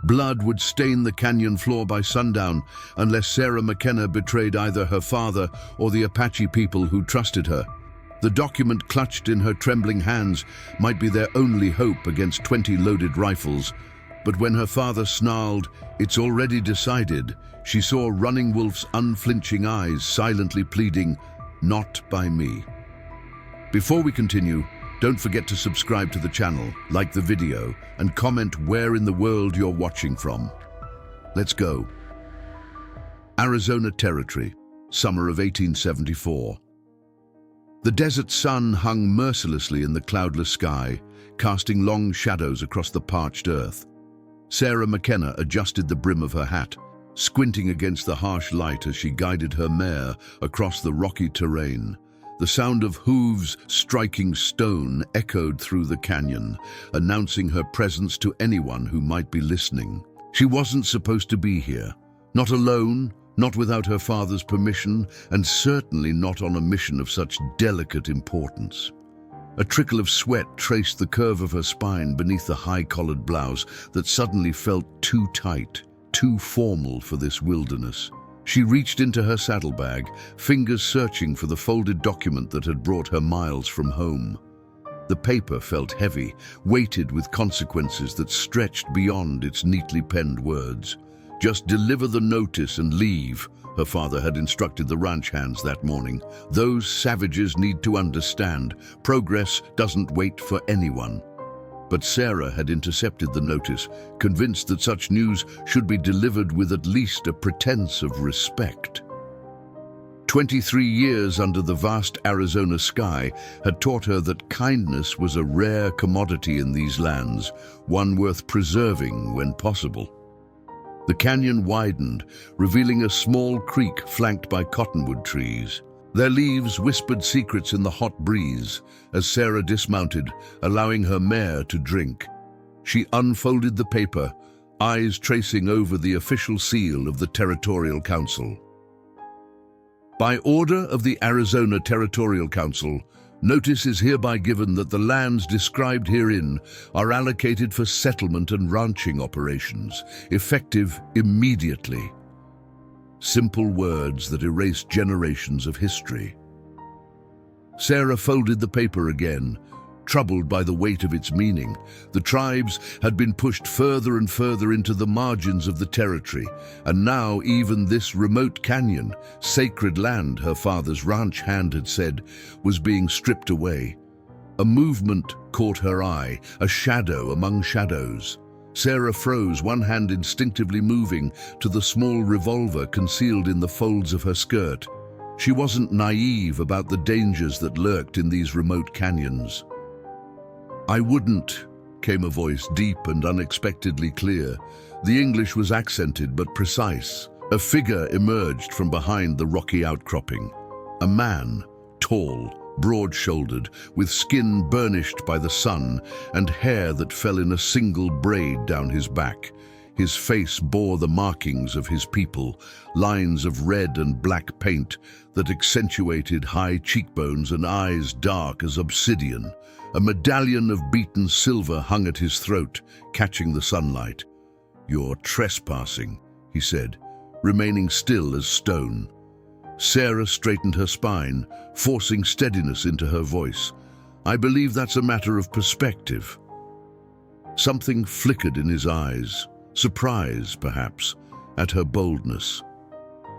Blood would stain the canyon floor by sundown unless Sarah McKenna betrayed either her father or the Apache people who trusted her. The document clutched in her trembling hands might be their only hope against 20 loaded rifles. But when her father snarled, "It's already decided," she saw Running Wolf's unflinching eyes silently pleading, "Not by me." Before we continue, don't forget to subscribe to the channel, like the video, and comment where in the world you're watching from. Let's go. Arizona Territory, summer of 1874. The desert sun hung mercilessly in the cloudless sky, casting long shadows across the parched earth. Sarah McKenna adjusted the brim of her hat, squinting against the harsh light as she guided her mare across the rocky terrain. The sound of hooves striking stone echoed through the canyon, announcing her presence to anyone who might be listening. She wasn't supposed to be here, not alone, not without her father's permission, and certainly not on a mission of such delicate importance. A trickle of sweat traced the curve of her spine beneath the high-collared blouse that suddenly felt too tight, too formal for this wilderness. She reached into her saddlebag, fingers searching for the folded document that had brought her miles from home. The paper felt heavy, weighted with consequences that stretched beyond its neatly penned words. "Just deliver the notice and leave," her father had instructed the ranch hands that morning. "Those savages need to understand. Progress doesn't wait for anyone." But Sarah had intercepted the notice, convinced that such news should be delivered with at least a pretense of respect. 23 years under the vast Arizona sky had taught her that kindness was a rare commodity in these lands, one worth preserving when possible. The canyon widened, revealing a small creek flanked by cottonwood trees. Their leaves whispered secrets in the hot breeze as Sarah dismounted, allowing her mare to drink. She unfolded the paper, eyes tracing over the official seal of the Territorial Council. By order of the Arizona Territorial Council, notice is hereby given that the lands described herein are allocated for settlement and ranching operations, effective immediately. Simple words that erase generations of history. Sarah folded the paper again, troubled by the weight of its meaning. The tribes had been pushed further and further into the margins of the territory, and now even this remote canyon, sacred land her father's ranch hand had said, was being stripped away. A movement caught her eye, a shadow among shadows. Sarah froze, one hand instinctively moving to the small revolver concealed in the folds of her skirt. She wasn't naive about the dangers that lurked in these remote canyons. "I wouldn't," came a voice deep and unexpectedly clear. The English was accented but precise. A figure emerged from behind the rocky outcropping. A man, tall, broad-shouldered, with skin burnished by the sun and hair that fell in a single braid down his back. His face bore the markings of his people, lines of red and black paint that accentuated high cheekbones and eyes dark as obsidian. A medallion of beaten silver hung at his throat, catching the sunlight. "You're trespassing," he said, remaining still as stone. Sarah straightened her spine, forcing steadiness into her voice. "I believe that's a matter of perspective." Something flickered in his eyes, surprise, perhaps, at her boldness.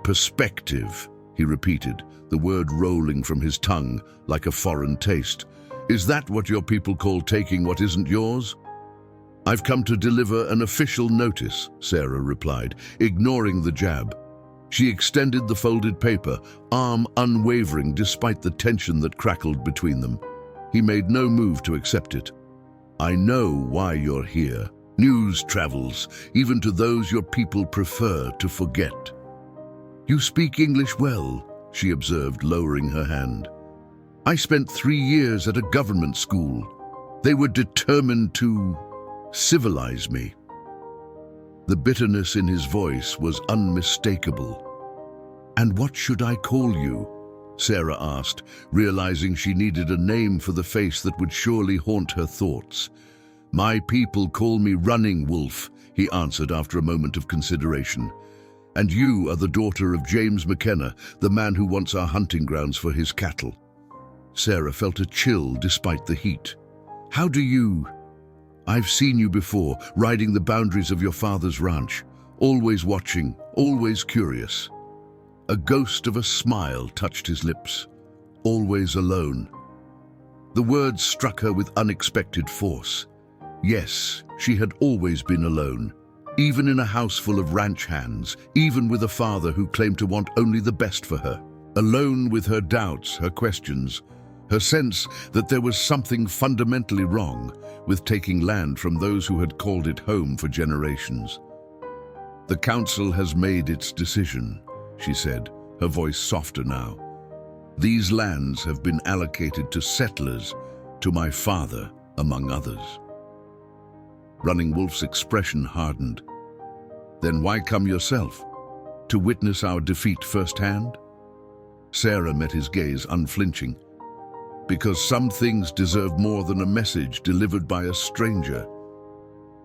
"Perspective," he repeated, the word rolling from his tongue like a foreign taste. "Is that what your people call taking what isn't yours?" "I've come to deliver an official notice," Sarah replied, ignoring the jab. She extended the folded paper, arm unwavering despite the tension that crackled between them. He made no move to accept it. "I know why you're here. News travels, even to those your people prefer to forget." "You speak English well," she observed, lowering her hand. "I spent 3 years at a government school. They were determined to civilize me." The bitterness in his voice was unmistakable. "And what should I call you?" Sarah asked, realizing she needed a name for the face that would surely haunt her thoughts. "My people call me Running Wolf," he answered after a moment of consideration. "And you are the daughter of James McKenna, the man who wants our hunting grounds for his cattle." Sarah felt a chill despite the heat. "How do you—" "I've seen you before, riding the boundaries of your father's ranch, always watching, always curious." A ghost of a smile touched his lips. "Always alone." The words struck her with unexpected force. Yes, she had always been alone, even in a house full of ranch hands, even with a father who claimed to want only the best for her. Alone with her doubts, her questions, her sense that there was something fundamentally wrong with taking land from those who had called it home for generations. "The council has made its decision," she said, her voice softer now. "These lands have been allocated to settlers, to my father, among others." Running Wolf's expression hardened. "Then why come yourself? To witness our defeat firsthand?" Sarah met his gaze unflinching. "Because some things deserve more than a message delivered by a stranger."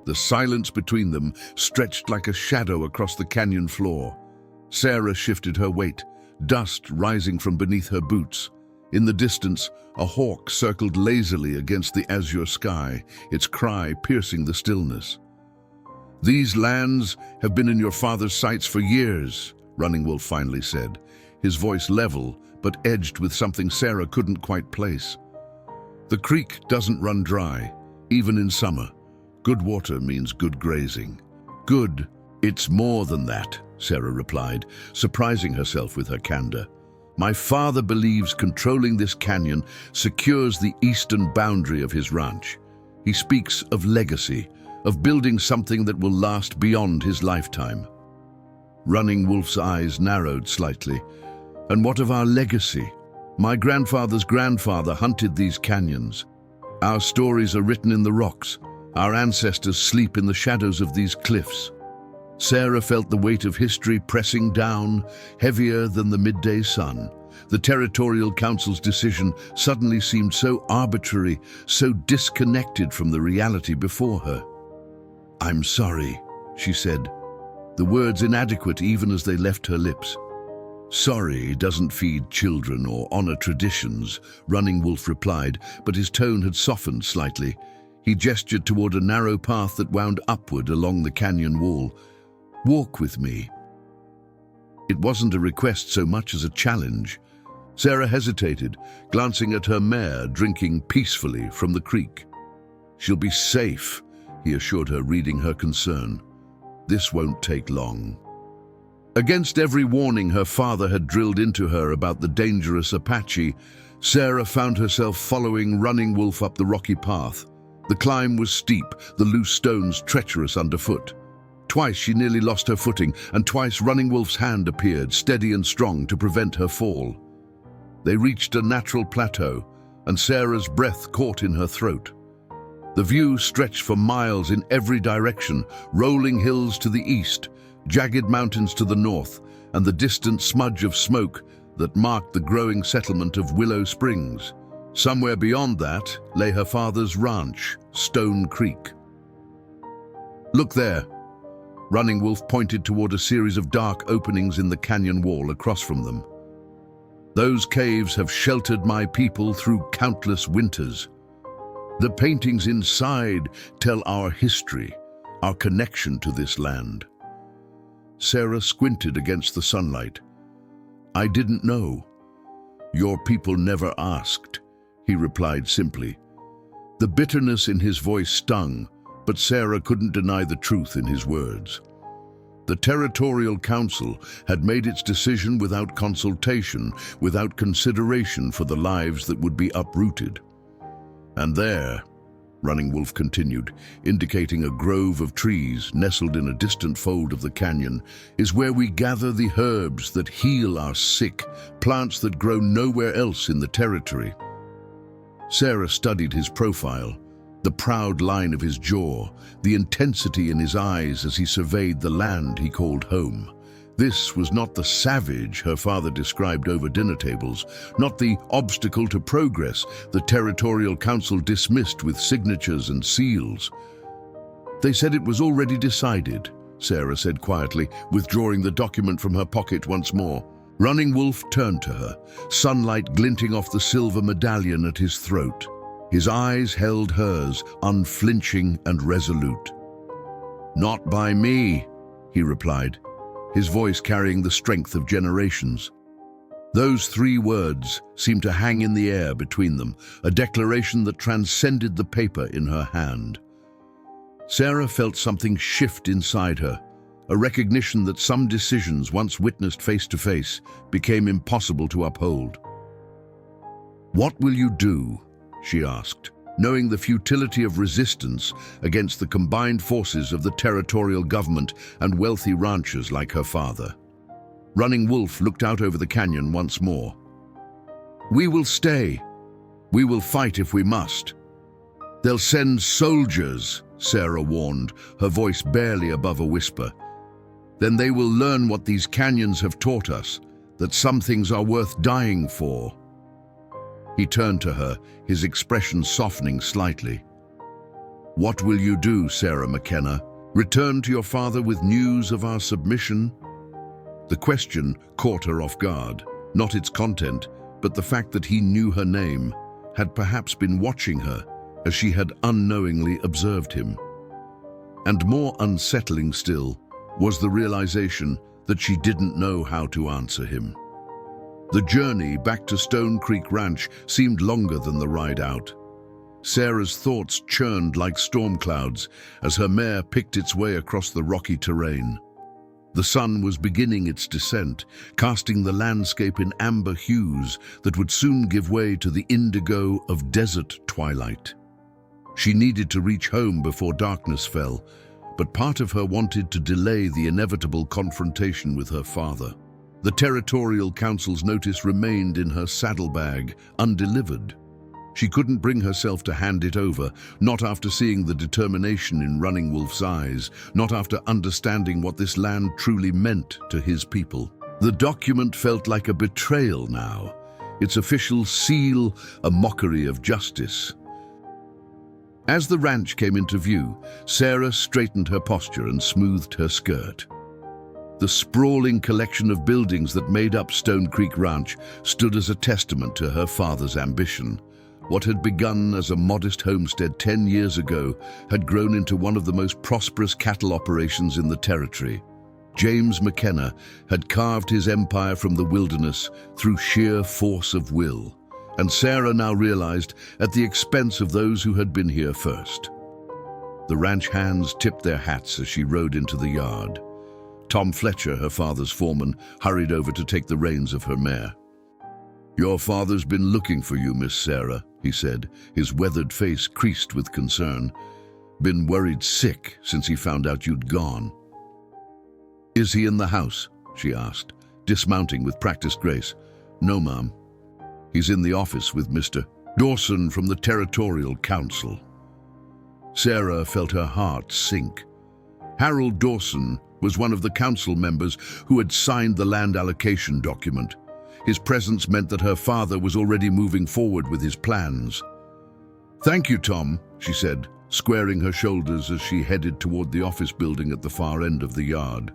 The silence between them stretched like a shadow across the canyon floor. Sarah shifted her weight, dust rising from beneath her boots. In the distance, a hawk circled lazily against the azure sky, its cry piercing the stillness. "These lands have been in your father's sights for years," Running Wolf finally said, his voice level but edged with something Sarah couldn't quite place. "The creek doesn't run dry, even in summer. Good water means good grazing." "Good, it's more than that," Sarah replied, surprising herself with her candor. "My father believes controlling this canyon secures the eastern boundary of his ranch. He speaks of legacy, of building something that will last beyond his lifetime." Running Wolf's eyes narrowed slightly. "And what of our legacy? My grandfather's grandfather hunted these canyons. Our stories are written in the rocks. Our ancestors sleep in the shadows of these cliffs." Sarah felt the weight of history pressing down, heavier than the midday sun. The territorial council's decision suddenly seemed so arbitrary, so disconnected from the reality before her. "I'm sorry," she said, the words inadequate even as they left her lips. "Sorry doesn't feed children or honor traditions," Running Wolf replied, but his tone had softened slightly. He gestured toward a narrow path that wound upward along the canyon wall. "Walk with me." It wasn't a request so much as a challenge. Sarah hesitated, glancing at her mare drinking peacefully from the creek. "She'll be safe," he assured her, reading her concern. "This won't take long." Against every warning her father had drilled into her about the dangerous Apache, Sarah found herself following Running Wolf up the rocky path. The climb was steep, the loose stones treacherous underfoot. Twice she nearly lost her footing, and twice Running Wolf's hand appeared, steady and strong, to prevent her fall. They reached a natural plateau, and Sarah's breath caught in her throat. The view stretched for miles in every direction, rolling hills to the east, jagged mountains to the north, and the distant smudge of smoke that marked the growing settlement of Willow Springs. Somewhere beyond that lay her father's ranch, Stone Creek. "Look there." Running Wolf pointed toward a series of dark openings in the canyon wall across from them. "Those caves have sheltered my people through countless winters. The paintings inside tell our history, our connection to this land." Sarah squinted against the sunlight. "I didn't know." "Your people never asked," he replied simply. The bitterness in his voice stung, but Sarah couldn't deny the truth in his words. The Territorial Council had made its decision without consultation, without consideration for the lives that would be uprooted. "And there," Running Wolf continued, indicating a grove of trees nestled in a distant fold of the canyon, "is where we gather the herbs that heal our sick, plants that grow nowhere else in the territory." Sarah studied his profile, the proud line of his jaw, the intensity in his eyes as he surveyed the land he called home. This was not the savage her father described over dinner tables, not the obstacle to progress the Territorial Council dismissed with signatures and seals. They said it was already decided, Sarah said quietly, withdrawing the document from her pocket once more. Running Wolf turned to her, sunlight glinting off the silver medallion at his throat. His eyes held hers, unflinching and resolute. "Not by me," he replied, his voice carrying the strength of generations. Those 3 words seemed to hang in the air between them, a declaration that transcended the paper in her hand. Sarah felt something shift inside her, a recognition that some decisions once witnessed face to face became impossible to uphold. "What will you do?" she asked, knowing the futility of resistance against the combined forces of the territorial government and wealthy ranchers like her father. Running Wolf looked out over the canyon once more. "We will stay. We will fight if we must." "They'll send soldiers," Sarah warned, her voice barely above a whisper. "Then they will learn what these canyons have taught us, that some things are worth dying for." He turned to her, his expression softening slightly. "What will you do, Sarah McKenna? Return to your father with news of our submission?" The question caught her off guard, not its content, but the fact that he knew her name, had perhaps been watching her as she had unknowingly observed him. And more unsettling still was the realization that she didn't know how to answer him. The journey back to Stone Creek Ranch seemed longer than the ride out. Sarah's thoughts churned like storm clouds as her mare picked its way across the rocky terrain. The sun was beginning its descent, casting the landscape in amber hues that would soon give way to the indigo of desert twilight. She needed to reach home before darkness fell, but part of her wanted to delay the inevitable confrontation with her father. The Territorial Council's notice remained in her saddlebag, undelivered. She couldn't bring herself to hand it over, not after seeing the determination in Running Wolf's eyes, not after understanding what this land truly meant to his people. The document felt like a betrayal now, its official seal a mockery of justice. As the ranch came into view, Sarah straightened her posture and smoothed her skirt. The sprawling collection of buildings that made up Stone Creek Ranch stood as a testament to her father's ambition. What had begun as a modest homestead 10 years ago had grown into one of the most prosperous cattle operations in the territory. James McKenna had carved his empire from the wilderness through sheer force of will, and Sarah now realized at the expense of those who had been here first. The ranch hands tipped their hats as she rode into the yard. Tom Fletcher, her father's foreman, hurried over to take the reins of her mare. "Your father's been looking for you, Miss Sarah," he said, his weathered face creased with concern. "Been worried sick since he found out you'd gone." "Is he in the house?" she asked, dismounting with practiced grace. "No, ma'am. He's in the office with Mr. Dawson from the Territorial Council." Sarah felt her heart sink. Harold Dawson was one of the council members who had signed the land allocation document. His presence meant that her father was already moving forward with his plans. "Thank you, Tom," she said, squaring her shoulders as she headed toward the office building at the far end of the yard.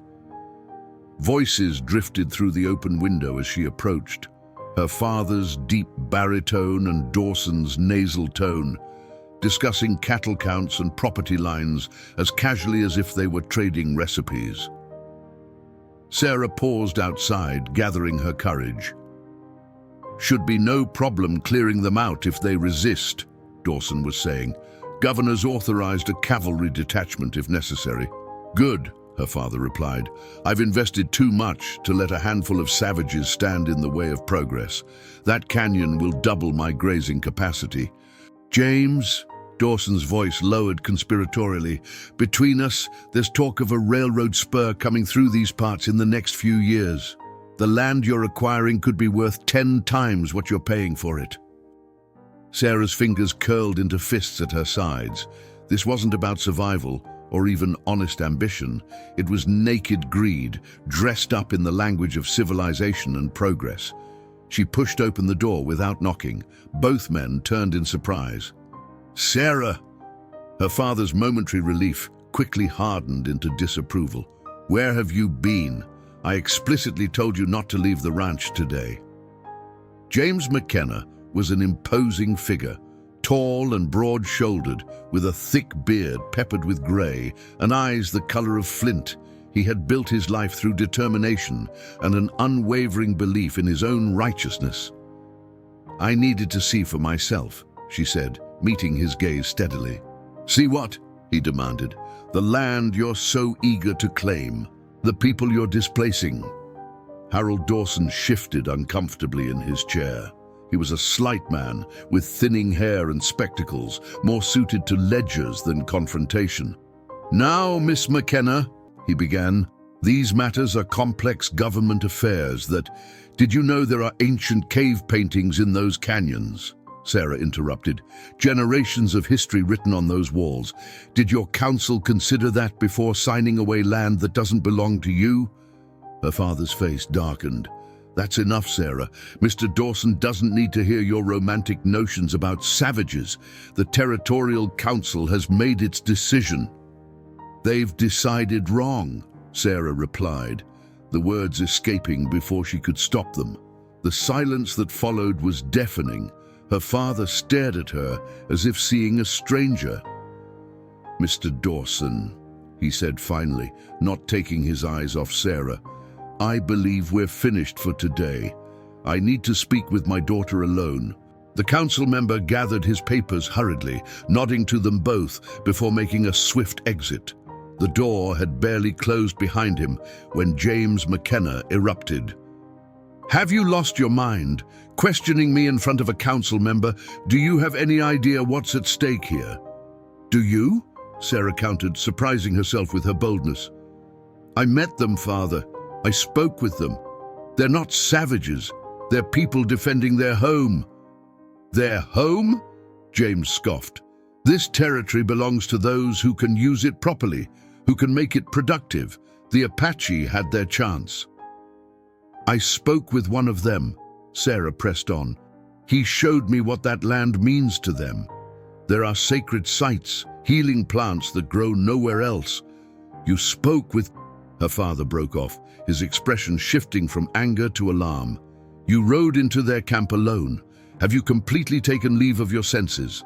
Voices drifted through the open window as she approached, her father's deep baritone and Dawson's nasal tone, discussing cattle counts and property lines as casually as if they were trading recipes. Sarah paused outside, gathering her courage. "Should be no problem clearing them out if they resist," Dawson was saying. "Governor's authorized a cavalry detachment if necessary." "Good," her father replied. "I've invested too much to let a handful of savages stand in the way of progress. That canyon will double my grazing capacity." "James," Dawson's voice lowered conspiratorially, "between us, there's talk of a railroad spur coming through these parts in the next few years. The land you're acquiring could be worth 10 times what you're paying for it." Sarah's fingers curled into fists at her sides. This wasn't about survival or even honest ambition. It was naked greed, dressed up in the language of civilization and progress. She pushed open the door without knocking. Both men turned in surprise. "Sarah!" Her father's momentary relief quickly hardened into disapproval. "Where have you been? I explicitly told you not to leave the ranch today." James McKenna was an imposing figure, tall and broad-shouldered, with a thick beard peppered with grey and eyes the color of flint. He had built his life through determination and an unwavering belief in his own righteousness. "I needed to see for myself," she said, meeting his gaze steadily. "See what?" he demanded. "The land you're so eager to claim, the people you're displacing." Harold Dawson shifted uncomfortably in his chair. He was a slight man with thinning hair and spectacles, more suited to ledgers than confrontation. "Now, Miss McKenna," he began, "these matters are complex government affairs that... Did you know there are ancient cave paintings in those canyons?" Sarah interrupted. "Generations of history written on those walls. Did your council consider that before signing away land that doesn't belong to you?" Her father's face darkened. "That's enough, Sarah. Mr. Dawson doesn't need to hear your romantic notions about savages. The Territorial Council has made its decision." "They've decided wrong," Sarah replied, the words escaping before she could stop them. The silence that followed was deafening. Her father stared at her as if seeing a stranger. "Mr. Dawson," he said finally, not taking his eyes off Sarah, "I believe we're finished for today. I need to speak with my daughter alone." The council member gathered his papers hurriedly, nodding to them both before making a swift exit. The door had barely closed behind him when James McKenna erupted. "Have you lost your mind? Questioning me in front of a council member? Do you have any idea what's at stake here?" "Do you?" Sarah countered, surprising herself with her boldness. "I met them, Father. I spoke with them. They're not savages. They're people defending their home." "Their home?" James scoffed. "This territory belongs to those who can use it properly, who can make it productive. The Apache had their chance." "I spoke with one of them," Sarah pressed on. "He showed me what that land means to them. There are sacred sites, healing plants that grow nowhere else. You spoke with..." Her father broke off, his expression shifting from anger to alarm. "You rode into their camp alone. Have you completely taken leave of your senses?"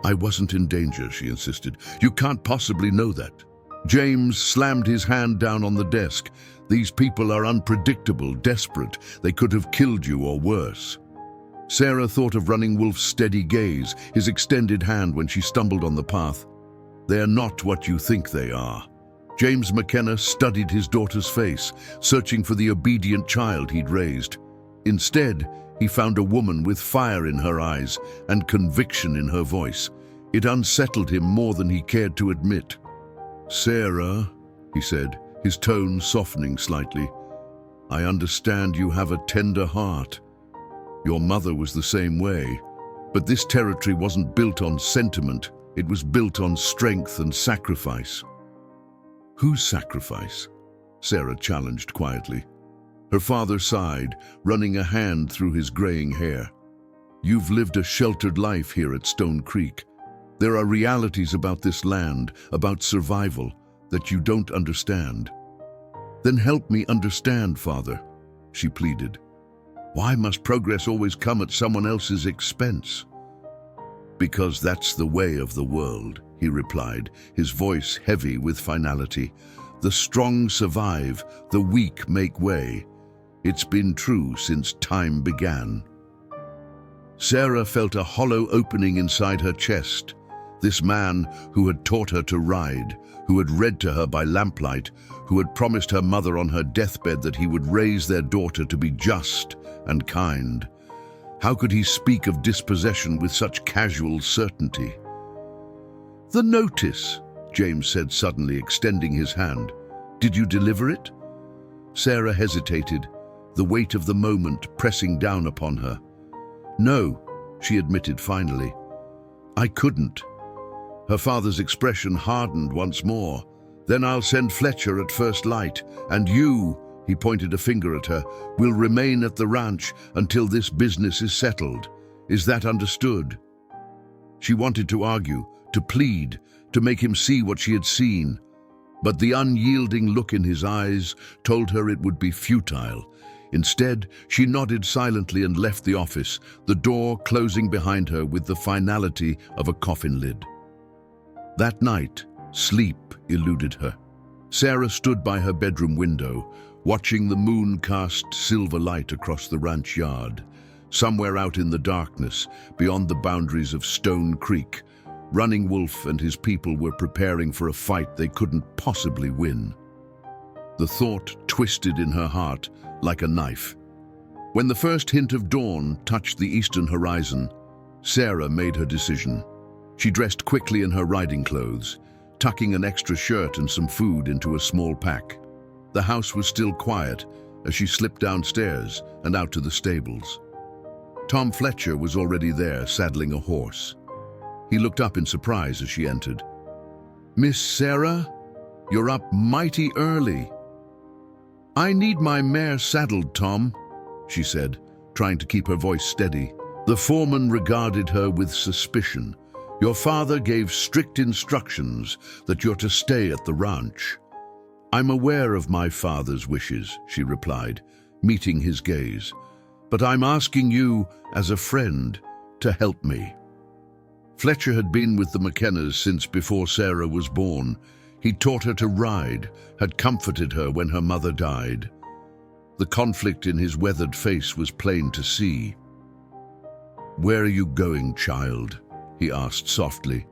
"I wasn't in danger," she insisted. "You can't possibly know that." James slammed his hand down on the desk. "These people are unpredictable, desperate. They could have killed you or worse." Sarah thought of Running Wolf's steady gaze, his extended hand when she stumbled on the path. "They are not what you think they are." James McKenna studied his daughter's face, searching for the obedient child he'd raised. Instead, he found a woman with fire in her eyes and conviction in her voice. It unsettled him more than he cared to admit. "Sarah," he said, his tone softening slightly, "I understand you have a tender heart. Your mother was the same way. But this territory wasn't built on sentiment. It was built on strength and sacrifice." "Whose sacrifice?" Sarah challenged quietly. Her father sighed, running a hand through his graying hair. "You've lived a sheltered life here at Stone Creek. There are realities about this land, about survival, that you don't understand." "Then help me understand, Father," she pleaded. "Why must progress always come at someone else's expense?" "Because that's the way of the world," he replied, his voice heavy with finality. "The strong survive, the weak make way. It's been true since time began." Sarah felt a hollow opening inside her chest. This man who had taught her to ride, who had read to her by lamplight, who had promised her mother on her deathbed that he would raise their daughter to be just and kind. How could he speak of dispossession with such casual certainty? "The notice," James said suddenly, extending his hand. "Did you deliver it?" Sarah hesitated, the weight of the moment pressing down upon her. "No," she admitted finally. "I couldn't." Her father's expression hardened once more. "Then I'll send Fletcher at first light, and you," he pointed a finger at her, "will remain at the ranch until this business is settled. Is that understood?" She wanted to argue, to plead, to make him see what she had seen. But the unyielding look in his eyes told her it would be futile. Instead, she nodded silently and left the office, the door closing behind her with the finality of a coffin lid. That night, sleep eluded her. Sarah stood by her bedroom window, watching the moon cast silver light across the ranch yard. Somewhere out in the darkness, beyond the boundaries of Stone Creek, Running Wolf and his people were preparing for a fight they couldn't possibly win. The thought twisted in her heart like a knife. When the first hint of dawn touched the eastern horizon, Sarah made her decision. She dressed quickly in her riding clothes, tucking an extra shirt and some food into a small pack. The house was still quiet as she slipped downstairs and out to the stables. Tom Fletcher was already there, saddling a horse. He looked up in surprise as she entered. "Miss Sarah, you're up mighty early." "I need my mare saddled, Tom," she said, trying to keep her voice steady. The foreman regarded her with suspicion. "Your father gave strict instructions that you're to stay at the ranch." "I'm aware of my father's wishes," she replied, meeting his gaze. "But I'm asking you, as a friend, to help me." Fletcher had been with the McKennas since before Sarah was born. He taught her to ride, had comforted her when her mother died. The conflict in his weathered face was plain to see. "Where are you going, child?" he asked softly.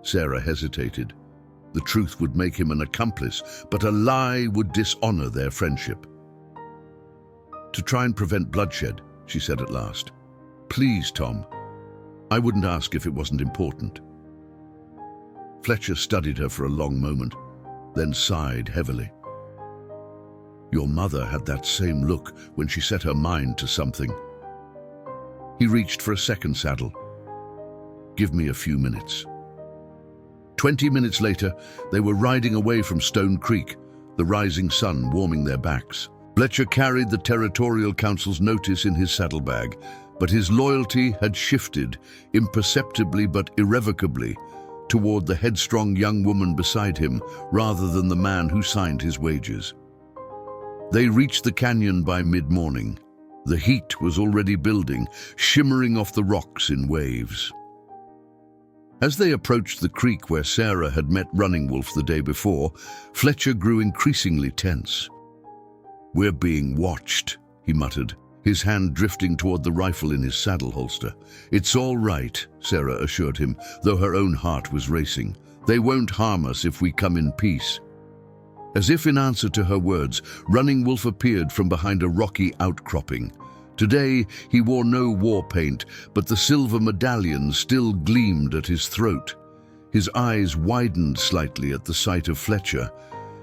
Sarah hesitated. The truth would make him an accomplice, but a lie would dishonor their friendship. "To try and prevent bloodshed," she said at last. "Please, Tom. I wouldn't ask if it wasn't important." Fletcher studied her for a long moment, then sighed heavily. "Your mother had that same look when she set her mind to something." He reached for a second saddle. "Give me a few minutes." 20 minutes later, they were riding away from Stone Creek, the rising sun warming their backs. Fletcher carried the Territorial Council's notice in his saddlebag, but his loyalty had shifted, imperceptibly but irrevocably, toward the headstrong young woman beside him rather than the man who signed his wages. They reached the canyon by mid-morning. The heat was already building, shimmering off the rocks in waves. As they approached the creek where Sarah had met Running Wolf the day before, Fletcher grew increasingly tense. "We're being watched," he muttered, his hand drifting toward the rifle in his saddle holster. "It's all right," Sarah assured him, though her own heart was racing. "They won't harm us if we come in peace." As if in answer to her words, Running Wolf appeared from behind a rocky outcropping. Today, he wore no war paint, but the silver medallion still gleamed at his throat. His eyes widened slightly at the sight of Fletcher,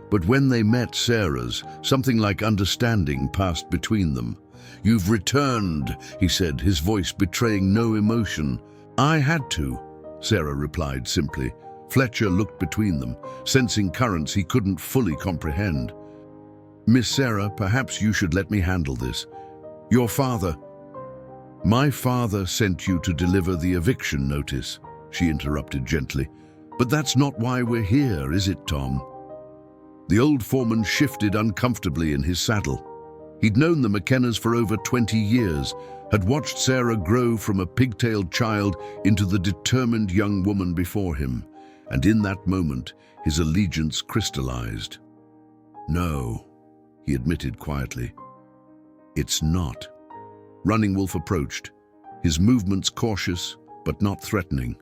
but when they met Sarah's, something like understanding passed between them. "You've returned," he said, his voice betraying no emotion. "I had to," Sarah replied simply. Fletcher looked between them, sensing currents he couldn't fully comprehend. "Miss Sarah, perhaps you should let me handle this. Your father—" "My father sent you to deliver the eviction notice," she interrupted gently. "But that's not why we're here, is it, Tom?" The old foreman shifted uncomfortably in his saddle. He'd known the McKennas for over 20 years, had watched Sarah grow from a pigtailed child into the determined young woman before him, and in that moment, his allegiance crystallized. "No," he admitted quietly. "It's not." Running Wolf approached, his movements cautious but not threatening.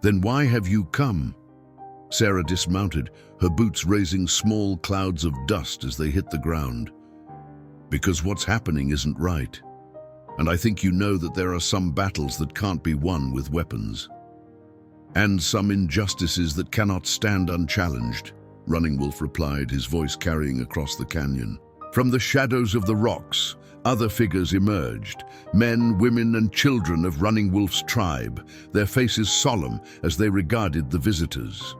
"Then why have you come?" Sarah dismounted, her boots raising small clouds of dust as they hit the ground. "Because what's happening isn't right. And I think you know that there are some battles that can't be won with weapons. And some injustices that cannot stand unchallenged," Running Wolf replied, his voice carrying across the canyon. From the shadows of the rocks, other figures emerged, men, women, and children of Running Wolf's tribe, their faces solemn as they regarded the visitors.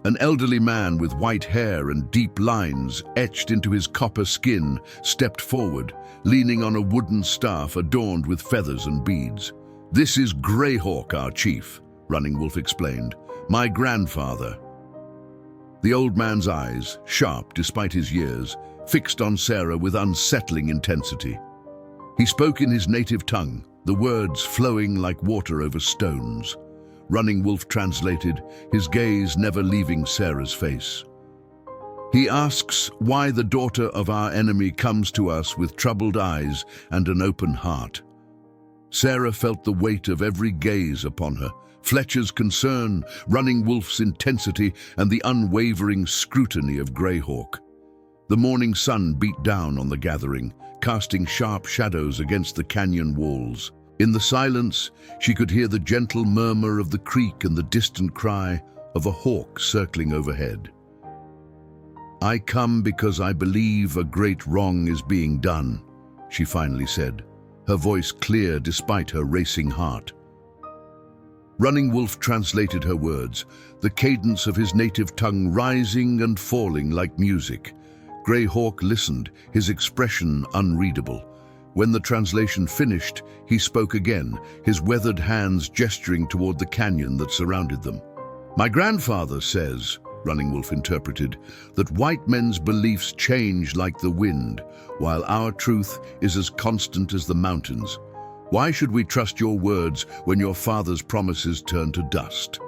An elderly man with white hair and deep lines etched into his copper skin stepped forward, leaning on a wooden staff adorned with feathers and beads. "This is Greyhawk, our chief," Running Wolf explained. My grandfather. The old man's eyes, sharp despite his years, fixed on Sarah with unsettling intensity. He spoke in his native tongue, the words flowing like water over stones. Running Wolf translated, his gaze never leaving Sarah's face. He asks why the daughter of our enemy comes to us with troubled eyes and an open heart. Sarah felt the weight of every gaze upon her, Fletcher's concern, Running Wolf's intensity, and the unwavering scrutiny of Greyhawk. The morning sun beat down on the gathering, casting sharp shadows against the canyon walls. In the silence, she could hear the gentle murmur of the creek and the distant cry of a hawk circling overhead. "I come because I believe a great wrong is being done," she finally said, her voice clear despite her racing heart. Running Wolf translated her words, the cadence of his native tongue rising and falling like music. Greyhawk listened, his expression unreadable. When the translation finished, he spoke again, his weathered hands gesturing toward the canyon that surrounded them. "My grandfather says," Running Wolf interpreted, "that white men's beliefs change like the wind, while our truth is as constant as the mountains. Why should we trust your words when your father's promises turn to dust?"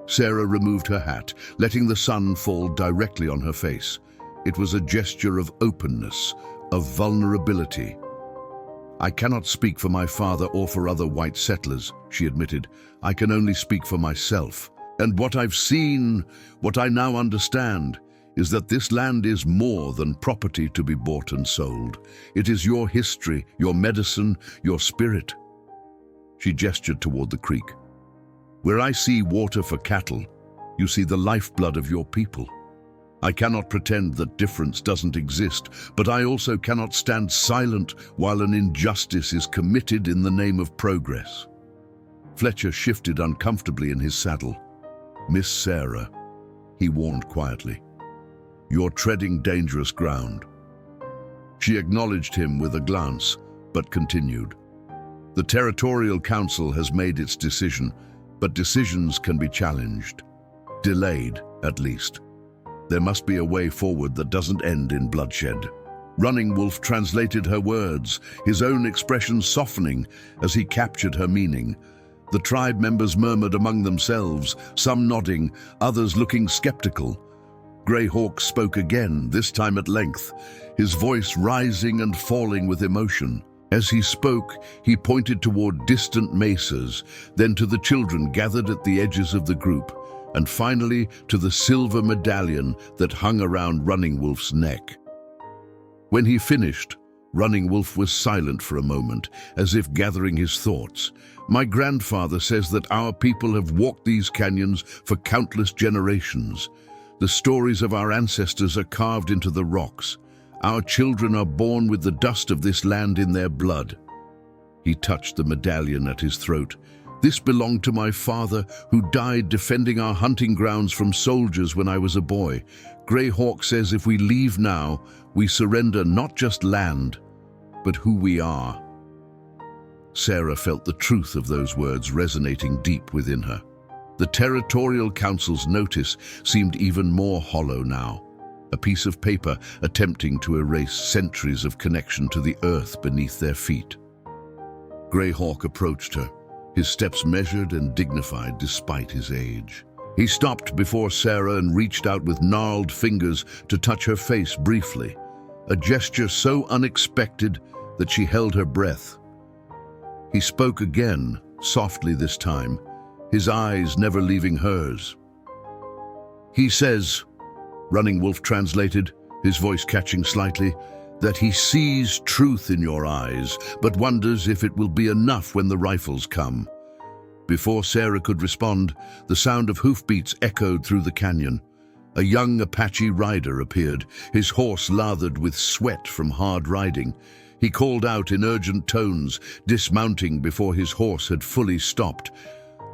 Sarah removed her hat, letting the sun fall directly on her face. It was a gesture of openness, of vulnerability. "I cannot speak for my father or for other white settlers," she admitted. "I can only speak for myself. And what I've seen, what I now understand, is that this land is more than property to be bought and sold. It is your history, your medicine, your spirit." She gestured toward the creek. "Where I see water for cattle, you see the lifeblood of your people. I cannot pretend that difference doesn't exist, but I also cannot stand silent while an injustice is committed in the name of progress." Fletcher shifted uncomfortably in his saddle. "Miss Sarah," he warned quietly, "you're treading dangerous ground." She acknowledged him with a glance, but continued. "The Territorial Council has made its decision, but decisions can be challenged. Delayed, at least. There must be a way forward that doesn't end in bloodshed." Running Wolf translated her words, his own expression softening as he captured her meaning. The tribe members murmured among themselves, some nodding, others looking skeptical. Greyhawk spoke again, this time at length, his voice rising and falling with emotion. As he spoke, he pointed toward distant mesas, then to the children gathered at the edges of the group, and finally to the silver medallion that hung around Running Wolf's neck. When he finished, Running Wolf was silent for a moment, as if gathering his thoughts. "My grandfather says that our people have walked these canyons for countless generations. The stories of our ancestors are carved into the rocks. Our children are born with the dust of this land in their blood." He touched the medallion at his throat. "This belonged to my father, who died defending our hunting grounds from soldiers when I was a boy. Greyhawk says if we leave now, we surrender not just land, but who we are." Sarah felt the truth of those words resonating deep within her. The Territorial Council's notice seemed even more hollow now, a piece of paper attempting to erase centuries of connection to the earth beneath their feet. Greyhawk approached her, his steps measured and dignified despite his age. He stopped before Sarah and reached out with gnarled fingers to touch her face briefly, a gesture so unexpected that she held her breath. He spoke again, softly this time, his eyes never leaving hers. "He says," Running Wolf translated, his voice catching slightly, "that he sees truth in your eyes, but wonders if it will be enough when the rifles come." Before Sarah could respond, the sound of hoofbeats echoed through the canyon. A young Apache rider appeared, his horse lathered with sweat from hard riding. He called out in urgent tones, dismounting before his horse had fully stopped.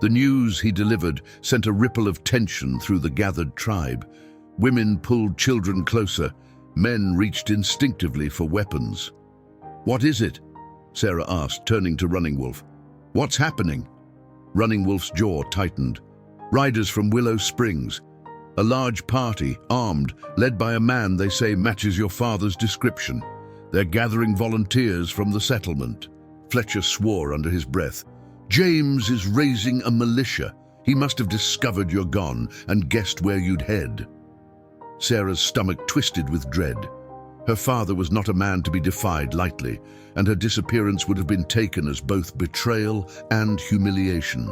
The news he delivered sent a ripple of tension through the gathered tribe. Women pulled children closer. Men reached instinctively for weapons. "What is it?" Sarah asked, turning to Running Wolf. "What's happening?" Running Wolf's jaw tightened. Riders from Willow Springs. A large party, armed, led by a man they say matches your father's description. They're gathering volunteers from the settlement. Fletcher swore under his breath. James is raising a militia. He must have discovered you're gone and guessed where you'd head. Sarah's stomach twisted with dread. Her father was not a man to be defied lightly, and her disappearance would have been taken as both betrayal and humiliation.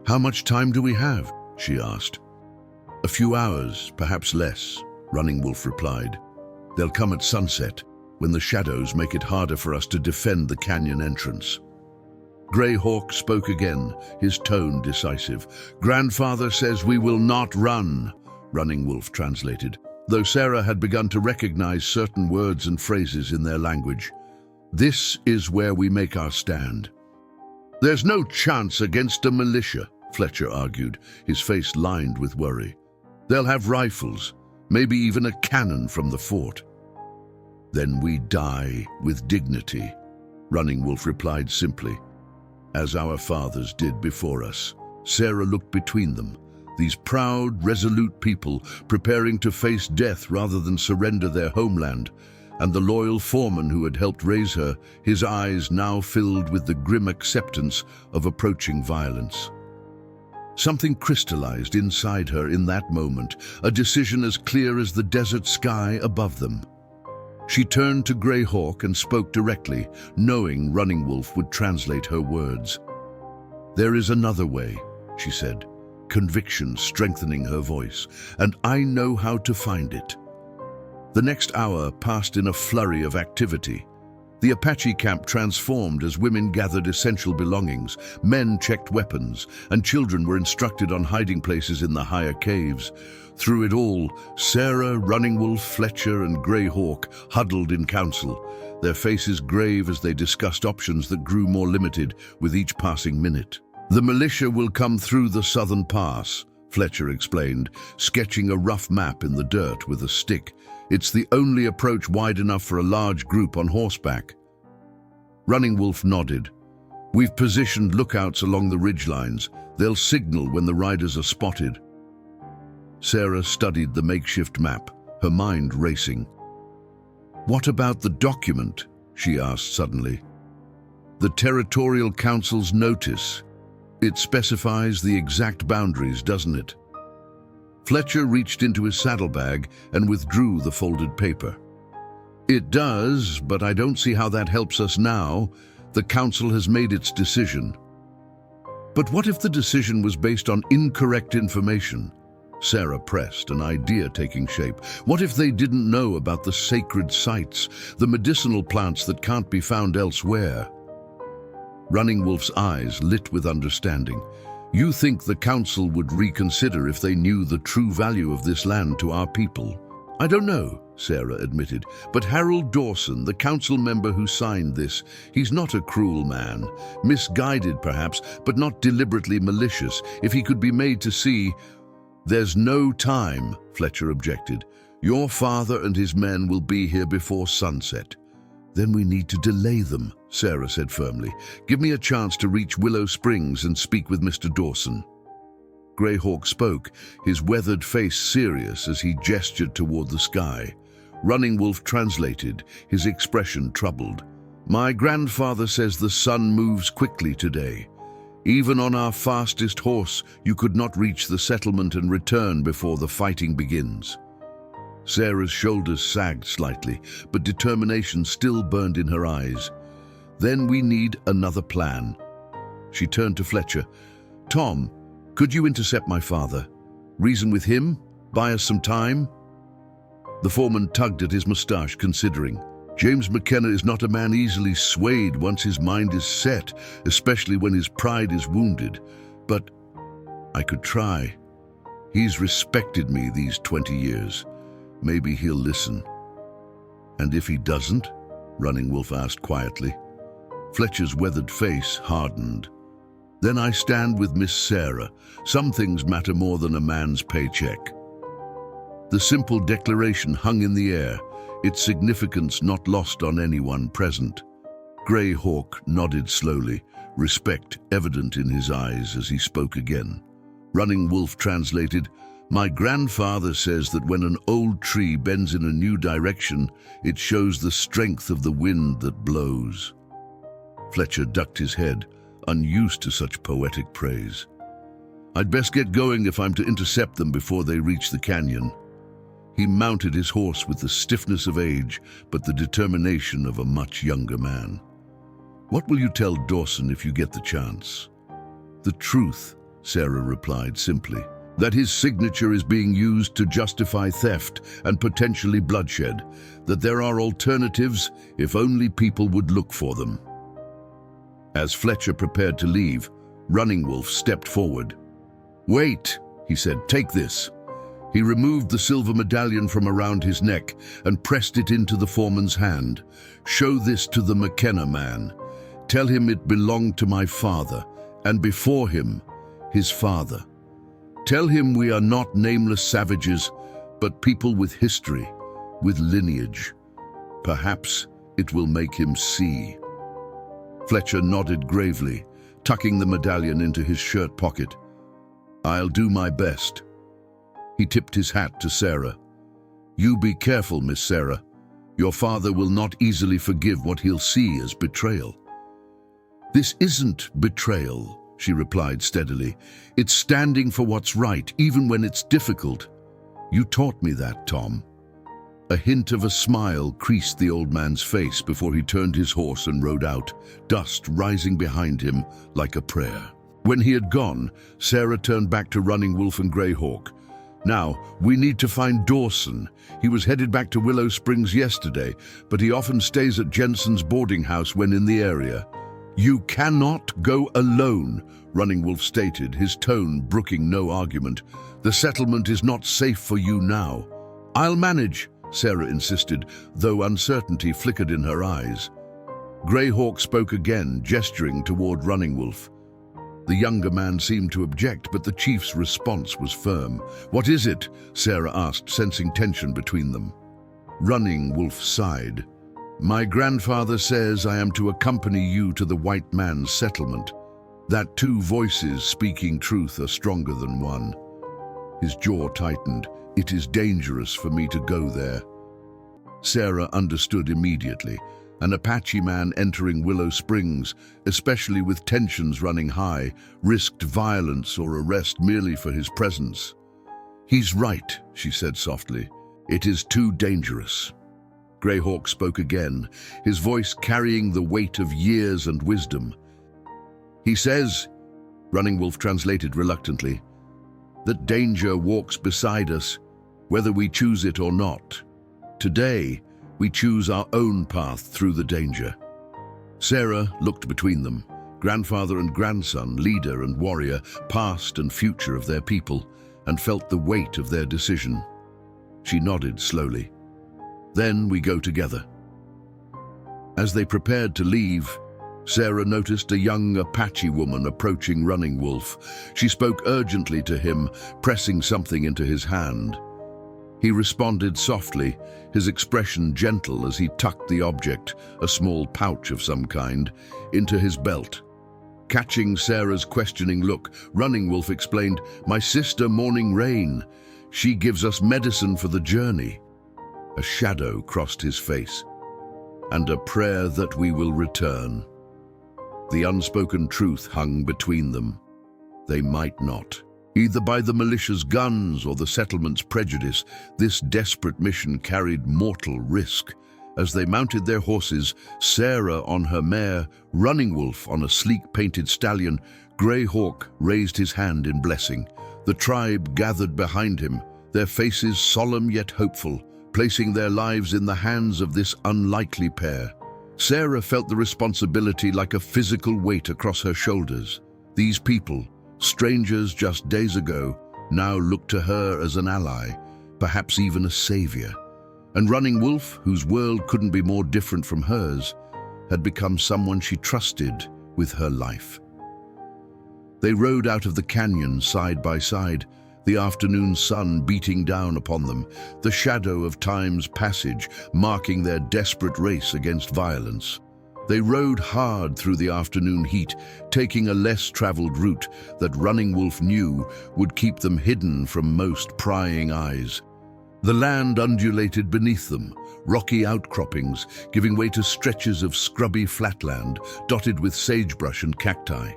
"How much time do we have?" she asked. "A few hours, perhaps less," Running Wolf replied. "They'll come at sunset, when the shadows make it harder for us to defend the canyon entrance." Grey Hawk spoke again, his tone decisive. "Grandfather says we will not run," Running Wolf translated, though Sarah had begun to recognize certain words and phrases in their language. "This is where we make our stand." "There's no chance against a militia," Fletcher argued, his face lined with worry. "They'll have rifles, maybe even a cannon from the fort." "Then we die with dignity," Running Wolf replied simply. "As our fathers did before us." Sarah looked between them, these proud, resolute people preparing to face death rather than surrender their homeland, and the loyal foreman who had helped raise her, his eyes now filled with the grim acceptance of approaching violence. Something crystallized inside her in that moment, a decision as clear as the desert sky above them. She turned to Grey Hawk and spoke directly, knowing Running Wolf would translate her words. "There is another way," she said, conviction strengthening her voice, "and I know how to find it." The next hour passed in a flurry of activity. The Apache camp transformed as women gathered essential belongings, men checked weapons, and children were instructed on hiding places in the higher caves. Through it all, Sarah, Running Wolf, Fletcher, and Grey Hawk huddled in council, their faces grave as they discussed options that grew more limited with each passing minute. "The militia will come through the southern pass," Fletcher explained, sketching a rough map in the dirt with a stick. "It's the only approach wide enough for a large group on horseback." Running Wolf nodded. "We've positioned lookouts along the ridgelines. They'll signal when the riders are spotted." Sarah studied the makeshift map, her mind racing. "What about the document?" she asked suddenly. "The Territorial Council's notice. It specifies the exact boundaries, doesn't it?" Fletcher reached into his saddlebag and withdrew the folded paper. "It does, but I don't see how that helps us now. The council has made its decision." "But what if the decision was based on incorrect information?" Sarah pressed, an idea taking shape. "What if they didn't know about the sacred sites, the medicinal plants that can't be found elsewhere?" Running Wolf's eyes lit with understanding. "You think the council would reconsider if they knew the true value of this land to our people?" "I don't know," Sarah admitted, "but Harold Dawson, the council member who signed this, he's not a cruel man. Misguided, perhaps, but not deliberately malicious. If he could be made to see—" "There's no time," Fletcher objected. "Your father and his men will be here before sunset." "Then we need to delay them," Sarah said firmly. "Give me a chance to reach Willow Springs and speak with Mr. Dawson." Grey Hawk spoke, his weathered face serious as he gestured toward the sky. Running Wolf translated, his expression troubled. "My grandfather says the sun moves quickly today. Even on our fastest horse, you could not reach the settlement and return before the fighting begins." Sarah's shoulders sagged slightly, but determination still burned in her eyes. "Then we need another plan." She turned to Fletcher. "Tom, could you intercept my father? Reason with him? Buy us some time?" The foreman tugged at his mustache, considering. "James McKenna is not a man easily swayed once his mind is set, especially when his pride is wounded. But I could try. He's respected me these 20 years. Maybe he'll listen." "And if he doesn't?" Running Wolf asked quietly. Fletcher's weathered face hardened. "Then I stand with Miss Sarah. Some things matter more than a man's paycheck." The simple declaration hung in the air, its significance not lost on anyone present. Grey Hawk nodded slowly, respect evident in his eyes as he spoke again. Running Wolf translated, "My grandfather says that when an old tree bends in a new direction, it shows the strength of the wind that blows." Fletcher ducked his head, unused to such poetic praise. "I'd best get going if I'm to intercept them before they reach the canyon." He mounted his horse with the stiffness of age, but the determination of a much younger man. "What will you tell Dawson if you get the chance?" "The truth," Sarah replied simply. "That his signature is being used to justify theft and potentially bloodshed. That there are alternatives if only people would look for them." As Fletcher prepared to leave, Running Wolf stepped forward. "Wait," he said, "take this." He removed the silver medallion from around his neck and pressed it into the foreman's hand. "Show this to the McKenna man. Tell him it belonged to my father, and before him, his father. Tell him we are not nameless savages, but people with history, with lineage. Perhaps it will make him see." Fletcher nodded gravely, tucking the medallion into his shirt pocket. "I'll do my best." He tipped his hat to Sarah. "You be careful, Miss Sarah. Your father will not easily forgive what he'll see as betrayal." "This isn't betrayal," she replied steadily. "It's standing for what's right, even when it's difficult. You taught me that, Tom." A hint of a smile creased the old man's face before he turned his horse and rode out, dust rising behind him like a prayer. When he had gone, Sarah turned back to Running Wolf and Greyhawk. "Now, we need to find Dawson. He was headed back to Willow Springs yesterday, but he often stays at Jensen's boarding house when in the area." "You cannot go alone," Running Wolf stated, his tone brooking no argument. "The settlement is not safe for you now." "I'll manage," Sarah insisted, though uncertainty flickered in her eyes. Greyhawk spoke again, gesturing toward Running Wolf. The younger man seemed to object, but the chief's response was firm. "What is it?" Sarah asked, sensing tension between them. Running Wolf sighed. "My grandfather says I am to accompany you to the white man's settlement. That two voices speaking truth are stronger than one." His jaw tightened. "It is dangerous for me to go there." Sarah understood immediately. An Apache man entering Willow Springs, especially with tensions running high, risked violence or arrest merely for his presence. "He's right," she said softly. "It is too dangerous." Greyhawk spoke again, his voice carrying the weight of years and wisdom. "He says," Running Wolf translated reluctantly, "that danger walks beside us, whether we choose it or not. Today, we choose our own path through the danger." Sarah looked between them, grandfather and grandson, leader and warrior, past and future of their people, and felt the weight of their decision. She nodded slowly. "Then we go together." As they prepared to leave, Sarah noticed a young Apache woman approaching Running Wolf. She spoke urgently to him, pressing something into his hand. He responded softly, his expression gentle as he tucked the object, a small pouch of some kind, into his belt. Catching Sarah's questioning look, Running Wolf explained, "My sister Morning Rain. She gives us medicine for the journey." A shadow crossed his face. "And a prayer that we will return." The unspoken truth hung between them. They might not. Either by the militia's guns or the settlement's prejudice, this desperate mission carried mortal risk. As they mounted their horses, Sarah on her mare, Running Wolf on a sleek painted stallion, Greyhawk raised his hand in blessing. The tribe gathered behind him, their faces solemn yet hopeful, placing their lives in the hands of this unlikely pair. Sarah felt the responsibility like a physical weight across her shoulders. These people, strangers just days ago, now looked to her as an ally, perhaps even a savior. And Running Wolf, whose world couldn't be more different from hers, had become someone she trusted with her life. They rode out of the canyon side by side, the afternoon sun beating down upon them, the shadow of time's passage marking their desperate race against violence. They rode hard through the afternoon heat, taking a less traveled route that Running Wolf knew would keep them hidden from most prying eyes. The land undulated beneath them, rocky outcroppings giving way to stretches of scrubby flatland dotted with sagebrush and cacti.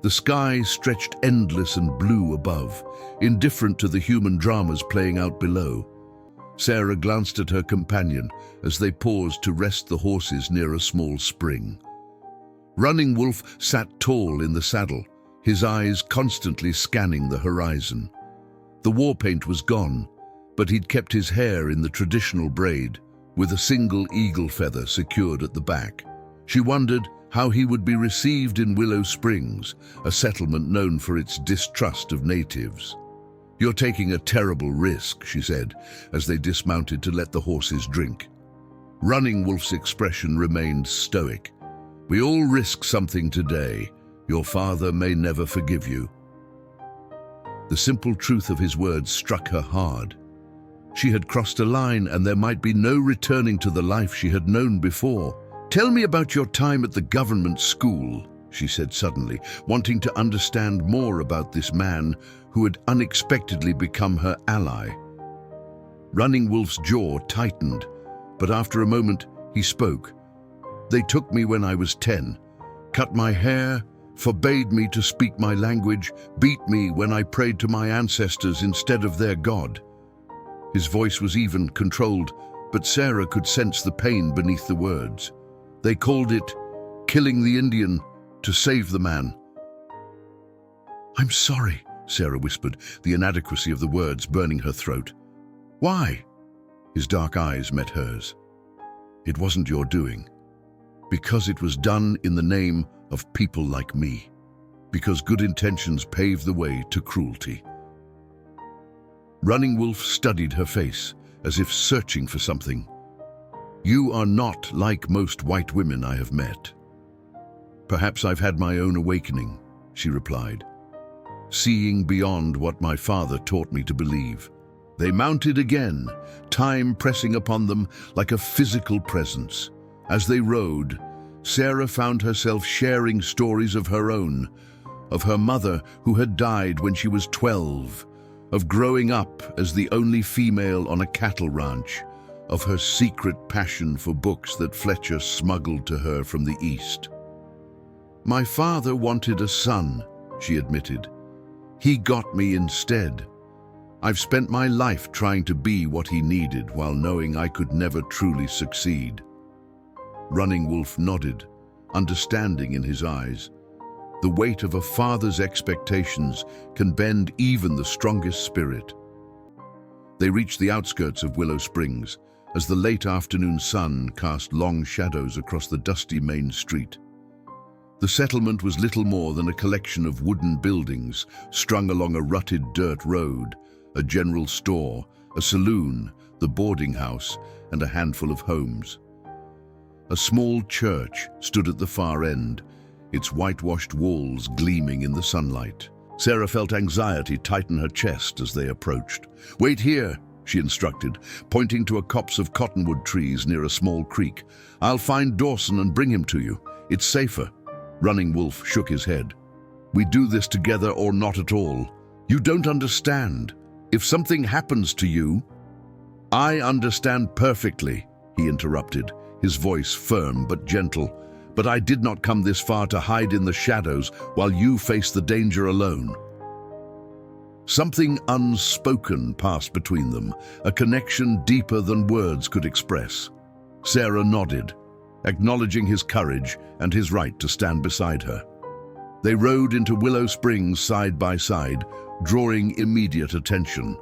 The sky stretched endless and blue above, indifferent to the human dramas playing out below. Sarah glanced at her companion as they paused to rest the horses near a small spring. Running Wolf sat tall in the saddle, his eyes constantly scanning the horizon. The war paint was gone, but he'd kept his hair in the traditional braid, with a single eagle feather secured at the back. She wondered how he would be received in Willow Springs, a settlement known for its distrust of natives. "You're taking a terrible risk," she said, as they dismounted to let the horses drink. Running Wolf's expression remained stoic. "We all risk something today. Your father may never forgive you." The simple truth of his words struck her hard. She had crossed a line, and there might be no returning to the life she had known before. "Tell me about your time at the government school," she said suddenly, wanting to understand more about this man who had unexpectedly become her ally. Running Wolf's jaw tightened, but after a moment he spoke. "They took me when I was 10, cut my hair, forbade me to speak my language, beat me when I prayed to my ancestors instead of their God." His voice was even, controlled, but Sarah could sense the pain beneath the words. "They called it killing the Indian to save the man." "I'm sorry," Sarah whispered, the inadequacy of the words burning her throat. "Why?" His dark eyes met hers. "It wasn't your doing. Because it was done in the name of people like me. Because good intentions pave the way to cruelty." Running Wolf studied her face, as if searching for something. "You are not like most white women I have met." "Perhaps I've had my own awakening," she replied, "seeing beyond what my father taught me to believe." They mounted again, time pressing upon them like a physical presence. As they rode, Sarah found herself sharing stories of her own, of her mother who had died when she was 12, of growing up as the only female on a cattle ranch, of her secret passion for books that Fletcher smuggled to her from the East. "My father wanted a son," she admitted. "He got me instead. I've spent my life trying to be what he needed while knowing I could never truly succeed." Running Wolf nodded, understanding in his eyes. The weight of a father's expectations can bend even the strongest spirit. They reached the outskirts of Willow Springs as the late afternoon sun cast long shadows across the dusty main street. The settlement was little more than a collection of wooden buildings strung along a rutted dirt road, a general store, a saloon, the boarding house, and a handful of homes. A small church stood at the far end, its whitewashed walls gleaming in the sunlight. Sarah felt anxiety tighten her chest as they approached. "Wait here," she instructed, pointing to a copse of cottonwood trees near a small creek. "I'll find Dawson and bring him to you. It's safer." Running Wolf shook his head. "We do this together or not at all. You don't understand. If something happens to you—" "I understand perfectly," he interrupted, his voice firm but gentle. "But I did not come this far to hide in the shadows while you face the danger alone." Something unspoken passed between them, a connection deeper than words could express. Sarah nodded, acknowledging his courage and his right to stand beside her. They rode into Willow Springs side by side, drawing immediate attention.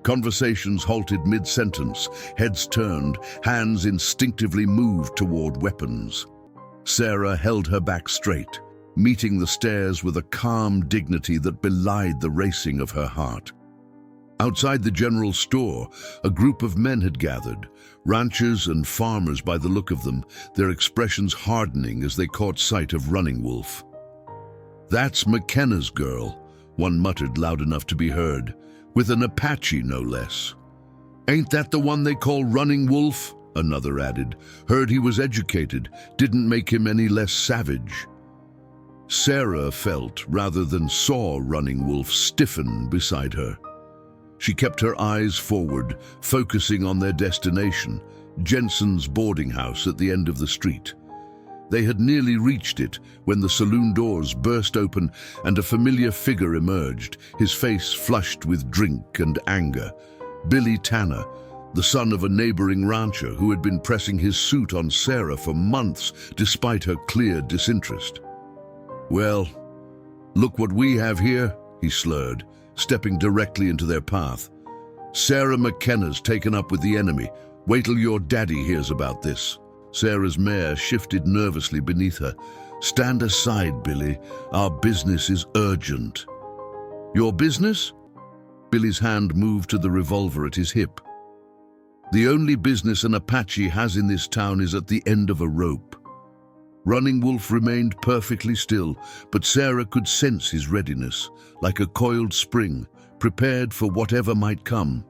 Conversations halted mid-sentence, heads turned, hands instinctively moved toward weapons. Sarah held her back straight, meeting the stairs with a calm dignity that belied the racing of her heart. Outside the general store, a group of men had gathered, ranchers and farmers by the look of them, their expressions hardening as they caught sight of Running Wolf. "That's McKenna's girl," one muttered loud enough to be heard, "with an Apache no less." "Ain't that the one they call Running Wolf?" another added. Heard he was educated, didn't make him any less savage. Sarah felt, rather than saw, Running Wolf stiffen beside her. She kept her eyes forward, focusing on their destination, Jensen's boarding house at the end of the street. They had nearly reached it when the saloon doors burst open and a familiar figure emerged, his face flushed with drink and anger. Billy Tanner, the son of a neighboring rancher who had been pressing his suit on Sarah for months despite her clear disinterest. "Well, look what we have here," he slurred, stepping directly into their path. "Sarah McKenna's taken up with the enemy. Wait till your daddy hears about this." Sarah's mare shifted nervously beneath her. "Stand aside, Billy. Our business is urgent." "Your business?" Billy's hand moved to the revolver at his hip. "The only business an Apache has in this town is at the end of a rope." Running Wolf remained perfectly still, but Sarah could sense his readiness, like a coiled spring, prepared for whatever might come.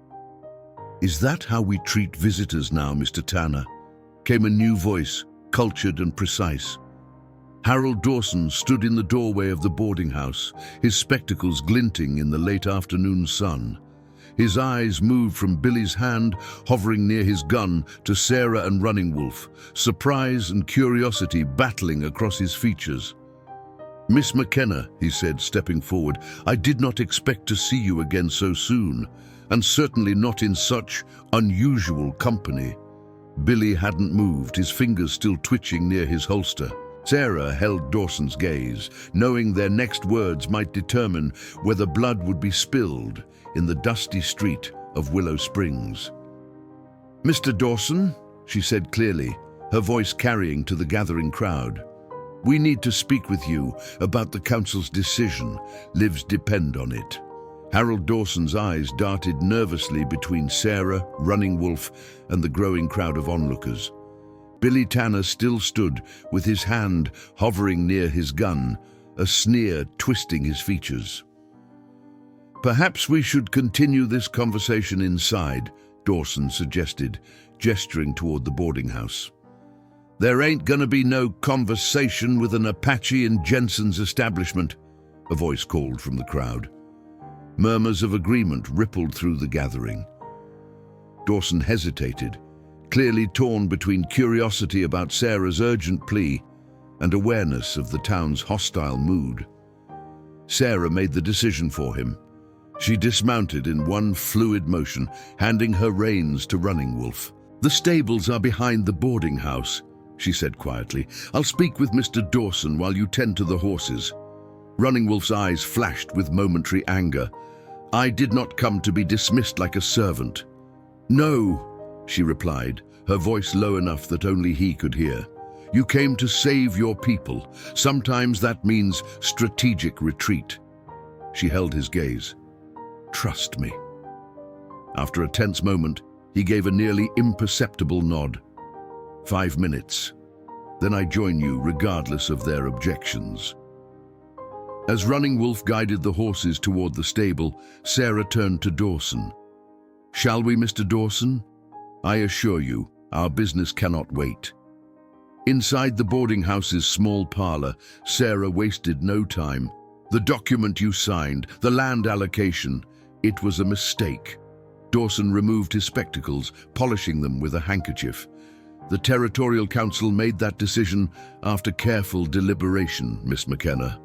"Is that how we treat visitors now, Mr. Tanner?" Came a new voice, cultured and precise. Harold Dawson stood in the doorway of the boarding house, his spectacles glinting in the late afternoon sun. His eyes moved from Billy's hand, hovering near his gun, to Sarah and Running Wolf, surprise and curiosity battling across his features. "Miss McKenna," he said, stepping forward, "I did not expect to see you again so soon, and certainly not in such unusual company." Billy hadn't moved, his fingers still twitching near his holster. Sarah held Dawson's gaze, knowing their next words might determine whether blood would be spilled in the dusty street of Willow Springs. "Mr. Dawson," she said clearly, her voice carrying to the gathering crowd, "we need to speak with you about the council's decision. Lives depend on it." Harold Dawson's eyes darted nervously between Sarah, Running Wolf, and the growing crowd of onlookers. Billy Tanner still stood, with his hand hovering near his gun, a sneer twisting his features. "Perhaps we should continue this conversation inside," Dawson suggested, gesturing toward the boarding house. "There ain't gonna be no conversation with an Apache in Jensen's establishment," a voice called from the crowd. Murmurs of agreement rippled through the gathering. Dawson hesitated, clearly torn between curiosity about Sarah's urgent plea and awareness of the town's hostile mood. Sarah made the decision for him. She dismounted in one fluid motion, handing her reins to Running Wolf. "The stables are behind the boarding house," she said quietly. "I'll speak with Mr. Dawson while you tend to the horses." Running Wolf's eyes flashed with momentary anger. "I did not come to be dismissed like a servant." "No," she replied, her voice low enough that only he could hear. "You came to save your people. Sometimes that means strategic retreat." She held his gaze. "Trust me." After a tense moment, he gave a nearly imperceptible nod. 5 minutes. Then I join you regardless of their objections." As Running Wolf guided the horses toward the stable, Sarah turned to Dawson. "Shall we, Mr. Dawson? I assure you, our business cannot wait." Inside the boarding house's small parlor, Sarah wasted no time. "The document you signed, the land allocation, it was a mistake." Dawson removed his spectacles, polishing them with a handkerchief. "The Territorial Council made that decision after careful deliberation, Miss McKenna."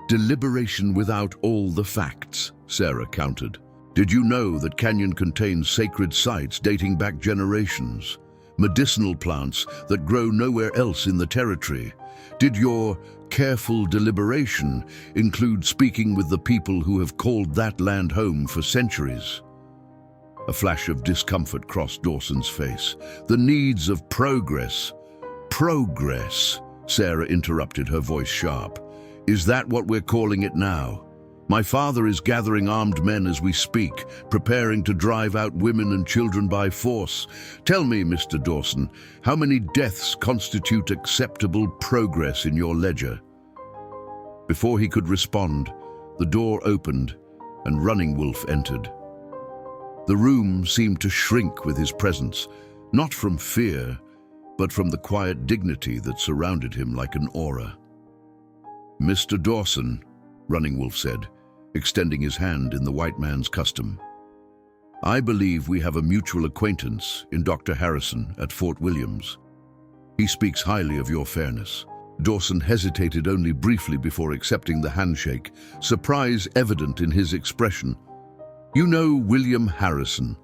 "Deliberation without all the facts," Sarah countered. "Did you know that Canyon contains sacred sites dating back generations? Medicinal plants that grow nowhere else in the territory? Did your careful deliberation include speaking with the people who have called that land home for centuries?" A flash of discomfort crossed Dawson's face. "The needs of progress." "Progress," Sarah interrupted, her voice sharp. "Is that what we're calling it now? My father is gathering armed men as we speak, preparing to drive out women and children by force. Tell me, Mr. Dawson, how many deaths constitute acceptable progress in your ledger?" Before he could respond, the door opened and Running Wolf entered. The room seemed to shrink with his presence, not from fear, but from the quiet dignity that surrounded him like an aura. "Mr. Dawson," Running Wolf said, extending his hand in the white man's custom. "I believe we have a mutual acquaintance in Dr. Harrison at Fort Williams. He speaks highly of your fairness." Dawson hesitated only briefly before accepting the handshake, surprise evident in his expression. "You know William Harrison.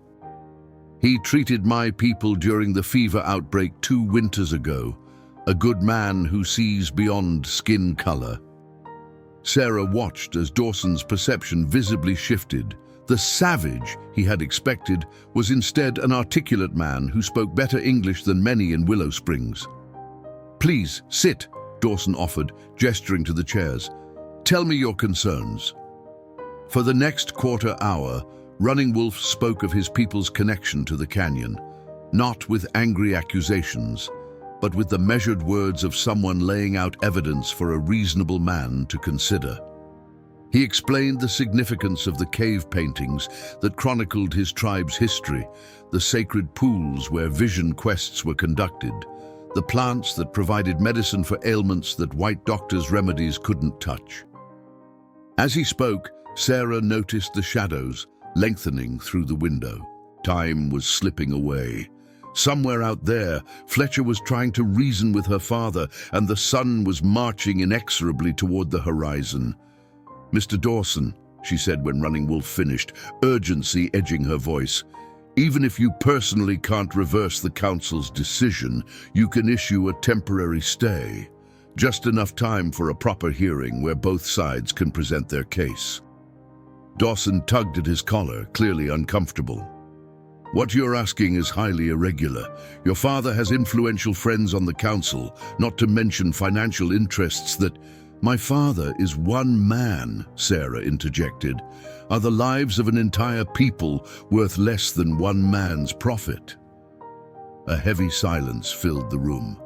He treated my people during the fever outbreak 2 winters ago, a good man who sees beyond skin color." Sarah watched as Dawson's perception visibly shifted. The savage he had expected was instead an articulate man who spoke better English than many in Willow Springs. "Please, sit," Dawson offered, gesturing to the chairs. "Tell me your concerns." For the next quarter hour, Running Wolf spoke of his people's connection to the canyon, not with angry accusations, but with the measured words of someone laying out evidence for a reasonable man to consider. He explained the significance of the cave paintings that chronicled his tribe's history, the sacred pools where vision quests were conducted, the plants that provided medicine for ailments that white doctors' remedies couldn't touch. As he spoke, Sarah noticed the shadows lengthening through the window. Time was slipping away. Somewhere out there, Fletcher was trying to reason with her father, and the sun was marching inexorably toward the horizon. "Mr. Dawson," she said when Running Wolf finished, urgency edging her voice, "even if you personally can't reverse the council's decision, you can issue a temporary stay. Just enough time for a proper hearing where both sides can present their case." Dawson tugged at his collar, clearly uncomfortable. "What you're asking is highly irregular. Your father has influential friends on the council, not to mention financial interests that—" "My father is one man," Sarah interjected. "Are the lives of an entire people worth less than one man's profit?" A heavy silence filled the room.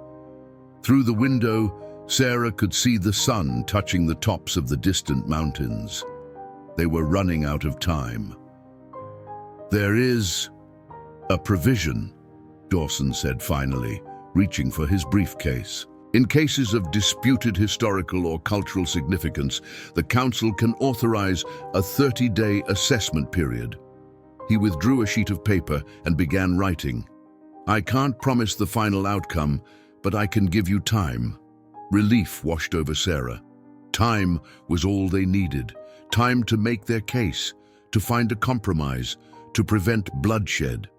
Through the window, Sarah could see the sun touching the tops of the distant mountains. They were running out of time. "There is a provision," Dawson said finally, reaching for his briefcase. "In cases of disputed historical or cultural significance, the Council can authorize a 30-day assessment period." He withdrew a sheet of paper and began writing. "I can't promise the final outcome, but I can give you time." Relief washed over Sarah. Time was all they needed. Time to make their case, to find a compromise, to prevent bloodshed.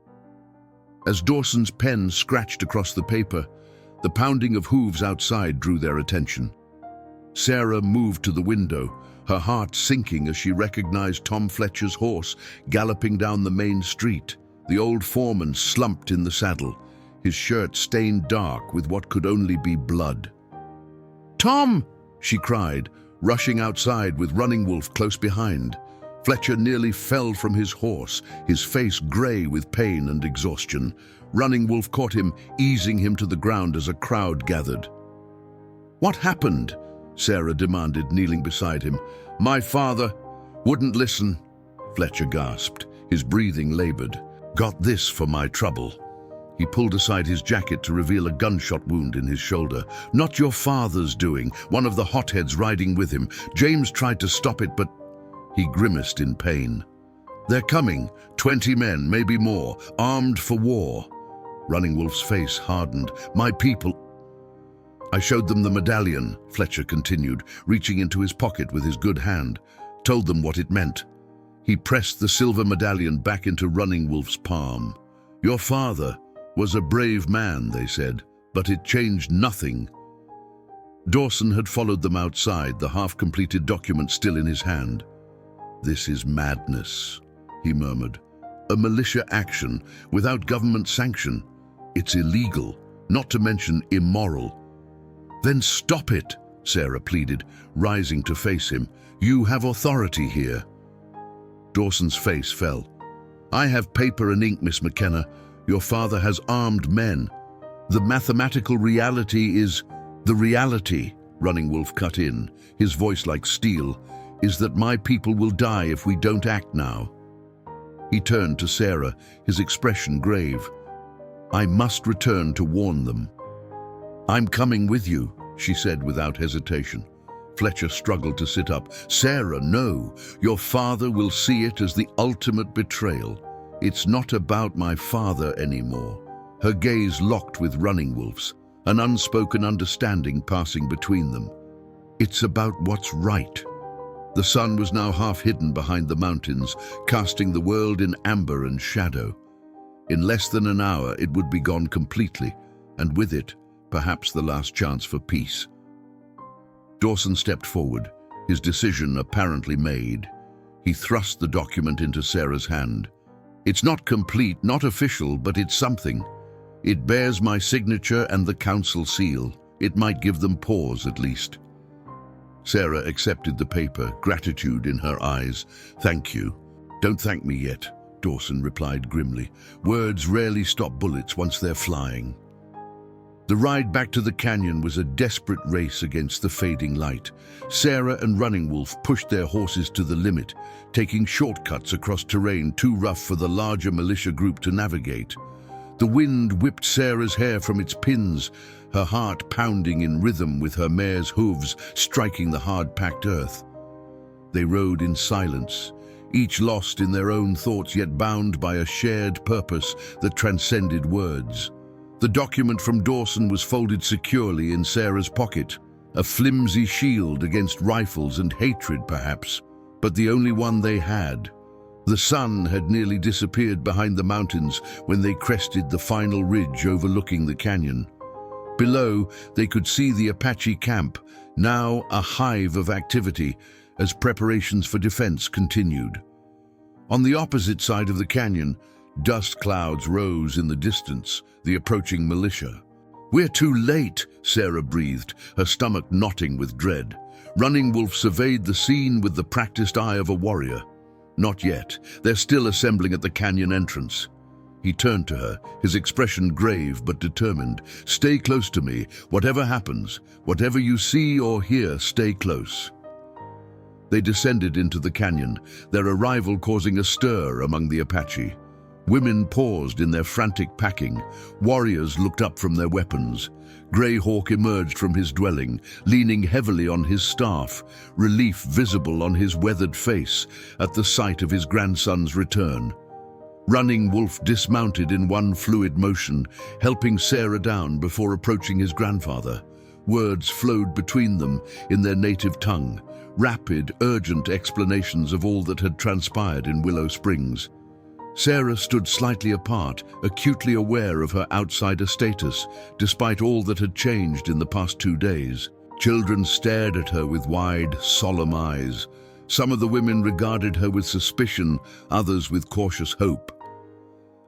As Dawson's pen scratched across the paper, the pounding of hooves outside drew their attention. Sarah moved to the window, her heart sinking as she recognized Tom Fletcher's horse galloping down the main street. The old foreman slumped in the saddle, his shirt stained dark with what could only be blood. "Tom!" she cried, rushing outside with Running Wolf close behind. Fletcher nearly fell from his horse, his face gray with pain and exhaustion. Running Wolf caught him, easing him to the ground as a crowd gathered. "What happened?" Sarah demanded, kneeling beside him. "My father wouldn't listen," Fletcher gasped, his breathing labored. "Got this for my trouble." He pulled aside his jacket to reveal a gunshot wound in his shoulder. "Not your father's doing, one of the hotheads riding with him. James tried to stop it, but—" He grimaced in pain. "They're coming, 20 men, maybe more, armed for war." Running Wolf's face hardened. "My people—" "I showed them the medallion," Fletcher continued, reaching into his pocket with his good hand. "Told them what it meant." He pressed the silver medallion back into Running Wolf's palm. "Your father was a brave man," they said, "but it changed nothing." Dawson had followed them outside, the half-completed document still in his hand. "This is madness," he murmured. "A militia action without government sanction. It's illegal, not to mention immoral." "Then stop it," Sarah pleaded, rising to face him. "You have authority here." Dawson's face fell. "I have paper and ink, Miss McKenna. Your father has armed men. The mathematical reality is—" "The reality," Running Wolf cut in, his voice like steel, "is that my people will die if we don't act now." He turned to Sarah, his expression grave. I must return to warn them. I'm coming with you, she said without hesitation. Fletcher struggled to sit up. Sarah, no. Your father will see it as the ultimate betrayal. It's not about my father anymore. Her gaze locked with Running Wolf's, an unspoken understanding passing between them. It's about what's right. The sun was now half hidden behind the mountains, casting the world in amber and shadow. In less than an hour, it would be gone completely, and with it, perhaps the last chance for peace. Dawson stepped forward, his decision apparently made. He thrust the document into Sarah's hand. It's not complete, not official, but it's something. It bears my signature and the council seal. It might give them pause, at least. Sarah accepted the paper, gratitude in her eyes. Thank you. Don't thank me yet, Dawson replied grimly. Words rarely stop bullets once they're flying. The ride back to the canyon was a desperate race against the fading light. Sarah and Running Wolf pushed their horses to the limit, taking shortcuts across terrain too rough for the larger militia group to navigate. The wind whipped Sarah's hair from its pins, her heart pounding in rhythm with her mare's hooves striking the hard-packed earth. They rode in silence, each lost in their own thoughts yet bound by a shared purpose that transcended words. The document from Dawson was folded securely in Sarah's pocket, a flimsy shield against rifles and hatred perhaps, but the only one they had. The sun had nearly disappeared behind the mountains when they crested the final ridge overlooking the canyon. Below, they could see the Apache camp, now a hive of activity, as preparations for defense continued. On the opposite side of the canyon, dust clouds rose in the distance, the approaching militia. We're too late, Sarah breathed, her stomach knotting with dread. Running Wolf surveyed the scene with the practiced eye of a warrior. Not yet. They're still assembling at the canyon entrance. He turned to her, his expression grave but determined. Stay close to me. Whatever happens, whatever you see or hear, stay close. They descended into the canyon, their arrival causing a stir among the Apache. Women paused in their frantic packing. Warriors looked up from their weapons. Greyhawk emerged from his dwelling, leaning heavily on his staff, relief visible on his weathered face at the sight of his grandson's return. Running Wolf dismounted in one fluid motion, helping Sarah down before approaching his grandfather. Words flowed between them in their native tongue, rapid, urgent explanations of all that had transpired in Willow Springs. Sarah stood slightly apart, acutely aware of her outsider status, despite all that had changed in the past 2 days. Children stared at her with wide, solemn eyes. Some of the women regarded her with suspicion, others with cautious hope.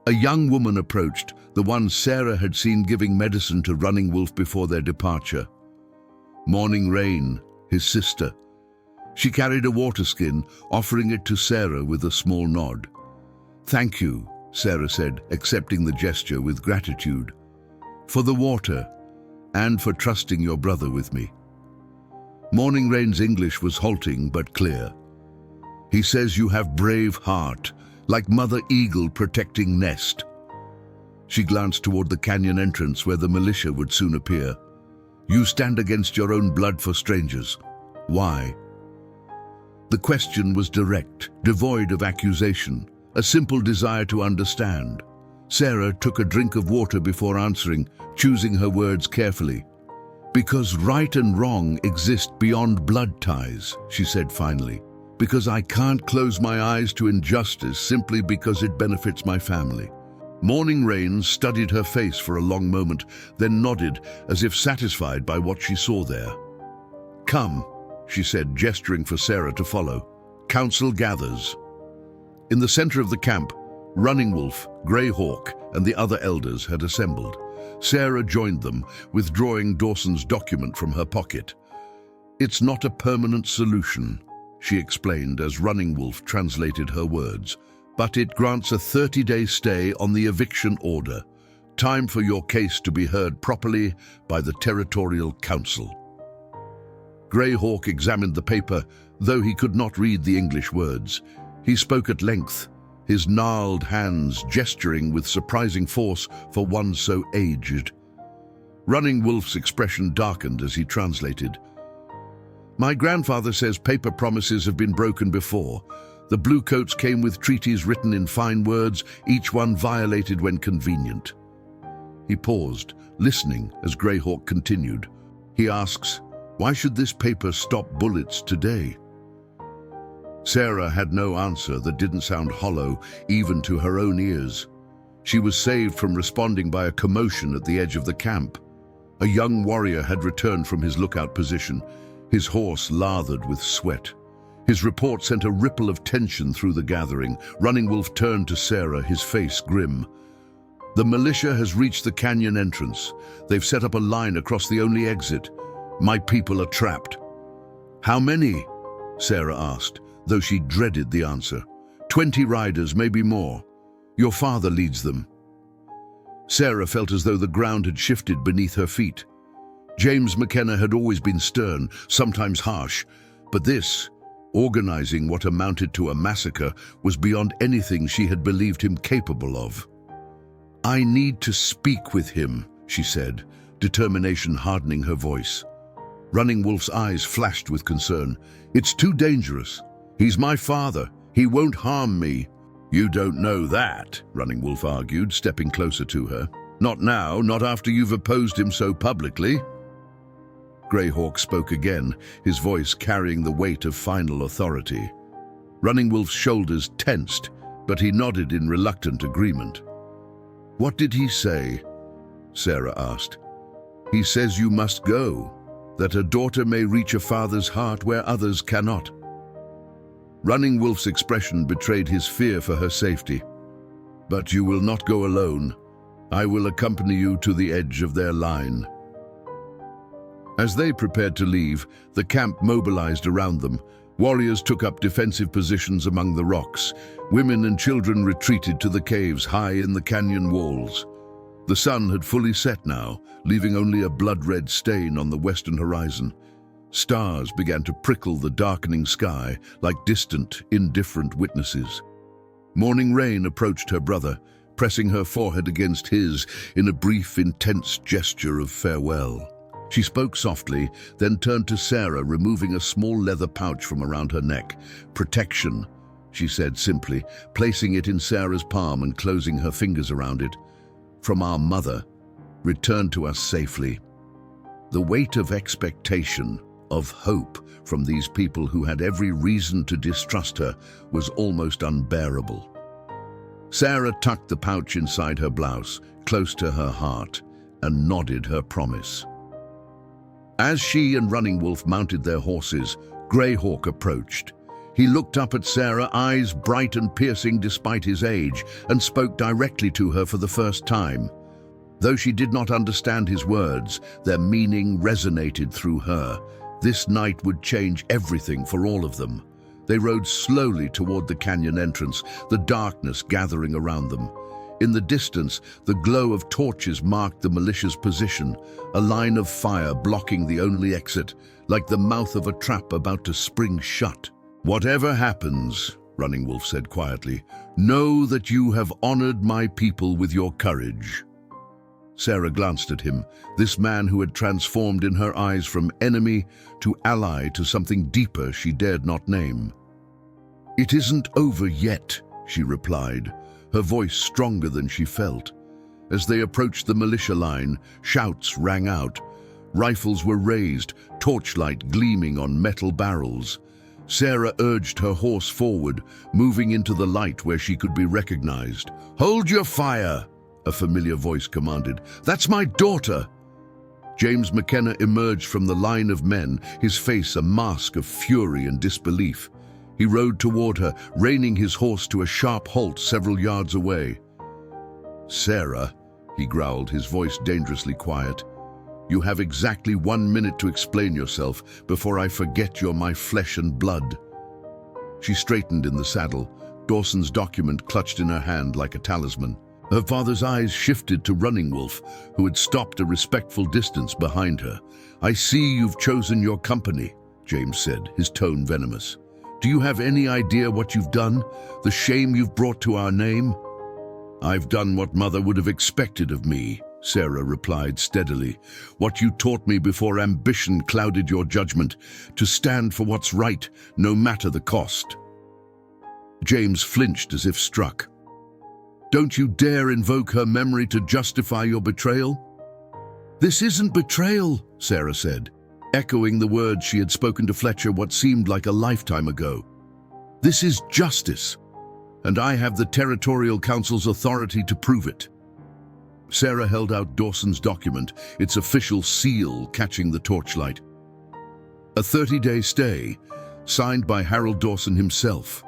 A young woman approached, the one Sarah had seen giving medicine to Running Wolf before their departure. Morning Rain, his sister. She carried a water skin, offering it to Sarah with a small nod. Thank you, Sarah said, accepting the gesture with gratitude. For the water, and for trusting your brother with me. Morning Rain's English was halting but clear. He says you have brave heart, like Mother Eagle protecting nest. She glanced toward the canyon entrance where the militia would soon appear. You stand against your own blood for strangers. Why? The question was direct, devoid of accusation. A simple desire to understand. Sarah took a drink of water before answering, choosing her words carefully. Because right and wrong exist beyond blood ties, she said finally. Because I can't close my eyes to injustice simply because it benefits my family. Morning Rain studied her face for a long moment, then nodded as if satisfied by what she saw there. Come, she said, gesturing for Sarah to follow. Council gathers. In the center of the camp, Running Wolf, Greyhawk, and the other elders had assembled. Sarah joined them, withdrawing Dawson's document from her pocket. It's not a permanent solution, she explained as Running Wolf translated her words, but it grants a 30-day stay on the eviction order. Time for your case to be heard properly by the Territorial Council. Greyhawk examined the paper, though he could not read the English words. He spoke at length, his gnarled hands gesturing with surprising force for one so aged. Running Wolf's expression darkened as he translated. "My grandfather says paper promises have been broken before. The bluecoats came with treaties written in fine words, each one violated when convenient." He paused, listening as Greyhawk continued. He asks, "Why should this paper stop bullets today?" Sarah had no answer that didn't sound hollow, even to her own ears. She was saved from responding by a commotion at the edge of the camp. A young warrior had returned from his lookout position, his horse lathered with sweat. His report sent a ripple of tension through the gathering. Running Wolf turned to Sarah, his face grim. "The militia has reached the canyon entrance. They've set up a line across the only exit. My people are trapped." "How many?" Sarah asked, though she dreaded the answer. 20 riders, maybe more. Your father leads them." Sarah felt as though the ground had shifted beneath her feet. James McKenna had always been stern, sometimes harsh, but this, organizing what amounted to a massacre, was beyond anything she had believed him capable of. "I need to speak with him," she said, determination hardening her voice. Running Wolf's eyes flashed with concern. "It's too dangerous. He's my father. He won't harm me." "You don't know that," Running Wolf argued, stepping closer to her. "Not now, not after you've opposed him so publicly." Greyhawk spoke again, his voice carrying the weight of final authority. Running Wolf's shoulders tensed, but he nodded in reluctant agreement. "What did he say?" Sarah asked. "He says you must go, that a daughter may reach a father's heart where others cannot." Running Wolf's expression betrayed his fear for her safety. "But you will not go alone. I will accompany you to the edge of their line." As they prepared to leave, the camp mobilized around them. Warriors took up defensive positions among the rocks. Women and children retreated to the caves high in the canyon walls. The sun had fully set now, leaving only a blood-red stain on the western horizon. Stars began to prickle the darkening sky like distant, indifferent witnesses. Morning rain approached her brother, pressing her forehead against his in a brief, intense gesture of farewell. She spoke softly, then turned to Sarah, removing a small leather pouch from around her neck. "Protection," she said simply, placing it in Sarah's palm and closing her fingers around it. "From our mother, return to us safely." The weight of expectation, of hope, from these people who had every reason to distrust her was almost unbearable. Sarah tucked the pouch inside her blouse, close to her heart, and nodded her promise. As she and Running Wolf mounted their horses, Greyhawk approached. He looked up at Sarah, eyes bright and piercing despite his age, and spoke directly to her for the first time. Though she did not understand his words, their meaning resonated through her. This night would change everything for all of them. They rode slowly toward the canyon entrance, the darkness gathering around them. In the distance, the glow of torches marked the militia's position, a line of fire blocking the only exit, like the mouth of a trap about to spring shut. "Whatever happens," Running Wolf said quietly, "know that you have honored my people with your courage." Sarah glanced at him, this man who had transformed in her eyes from enemy to ally to something deeper she dared not name. "It isn't over yet," she replied, her voice stronger than she felt. As they approached the militia line, shouts rang out. Rifles were raised, torchlight gleaming on metal barrels. Sarah urged her horse forward, moving into the light where she could be recognized. "Hold your fire!" a familiar voice commanded. "That's my daughter!" James McKenna emerged from the line of men, his face a mask of fury and disbelief. He rode toward her, reining his horse to a sharp halt several yards away. "Sarah," he growled, his voice dangerously quiet, "you have exactly 1 minute to explain yourself before I forget you're my flesh and blood." She straightened in the saddle, Dawson's document clutched in her hand like a talisman. Her father's eyes shifted to Running Wolf, who had stopped a respectful distance behind her. "I see you've chosen your company," James said, his tone venomous. Do you have any idea what you've done? The shame you've brought to our name? I've done what Mother would have expected of me, Sarah replied steadily. What you taught me before ambition clouded your judgment, to stand for what's right, no matter the cost. James flinched as if struck. Don't you dare invoke her memory to justify your betrayal? This isn't betrayal, Sarah said, echoing the words she had spoken to Fletcher what seemed like a lifetime ago. This is justice, and I have the Territorial Council's authority to prove it. Sarah held out Dawson's document, its official seal catching the torchlight. A 30-day stay, signed by Harold Dawson himself.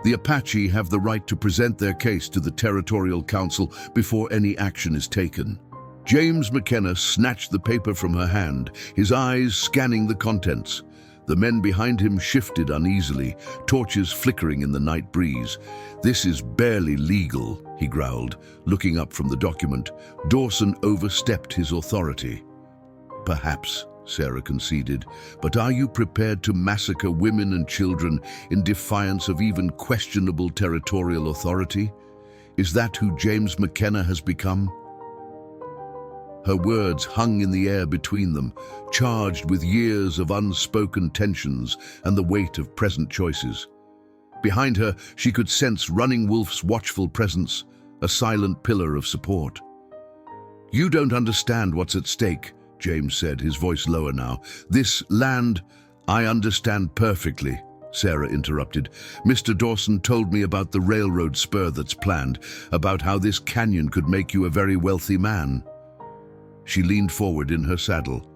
The Apache have the right to present their case to the Territorial Council before any action is taken. James McKenna snatched the paper from her hand, his eyes scanning the contents. The men behind him shifted uneasily, torches flickering in the night breeze. This is barely legal, he growled, looking up from the document. Dawson overstepped his authority. Perhaps, Sarah conceded, but are you prepared to massacre women and children in defiance of even questionable territorial authority? Is that who James McKenna has become? Her words hung in the air between them, charged with years of unspoken tensions and the weight of present choices. Behind her, she could sense Running Wolf's watchful presence, a silent pillar of support. You don't understand what's at stake, James said, his voice lower now. This land, I understand perfectly, Sarah interrupted. Mr. Dawson told me about the railroad spur that's planned, about how this canyon could make you a very wealthy man. She leaned forward in her saddle.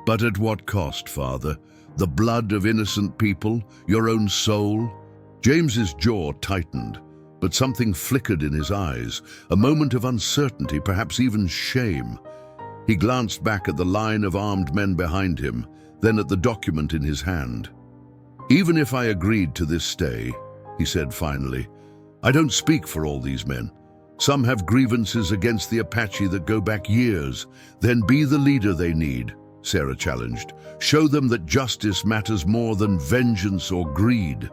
But at what cost, Father? The blood of innocent people? Your own soul? James's jaw tightened, but something flickered in his eyes, a moment of uncertainty, perhaps even shame. He glanced back at the line of armed men behind him, then at the document in his hand. Even if I agreed to this stay, he said finally, I don't speak for all these men. Some have grievances against the Apache that go back years. Then be the leader they need, Sarah challenged. Show them that justice matters more than vengeance or greed.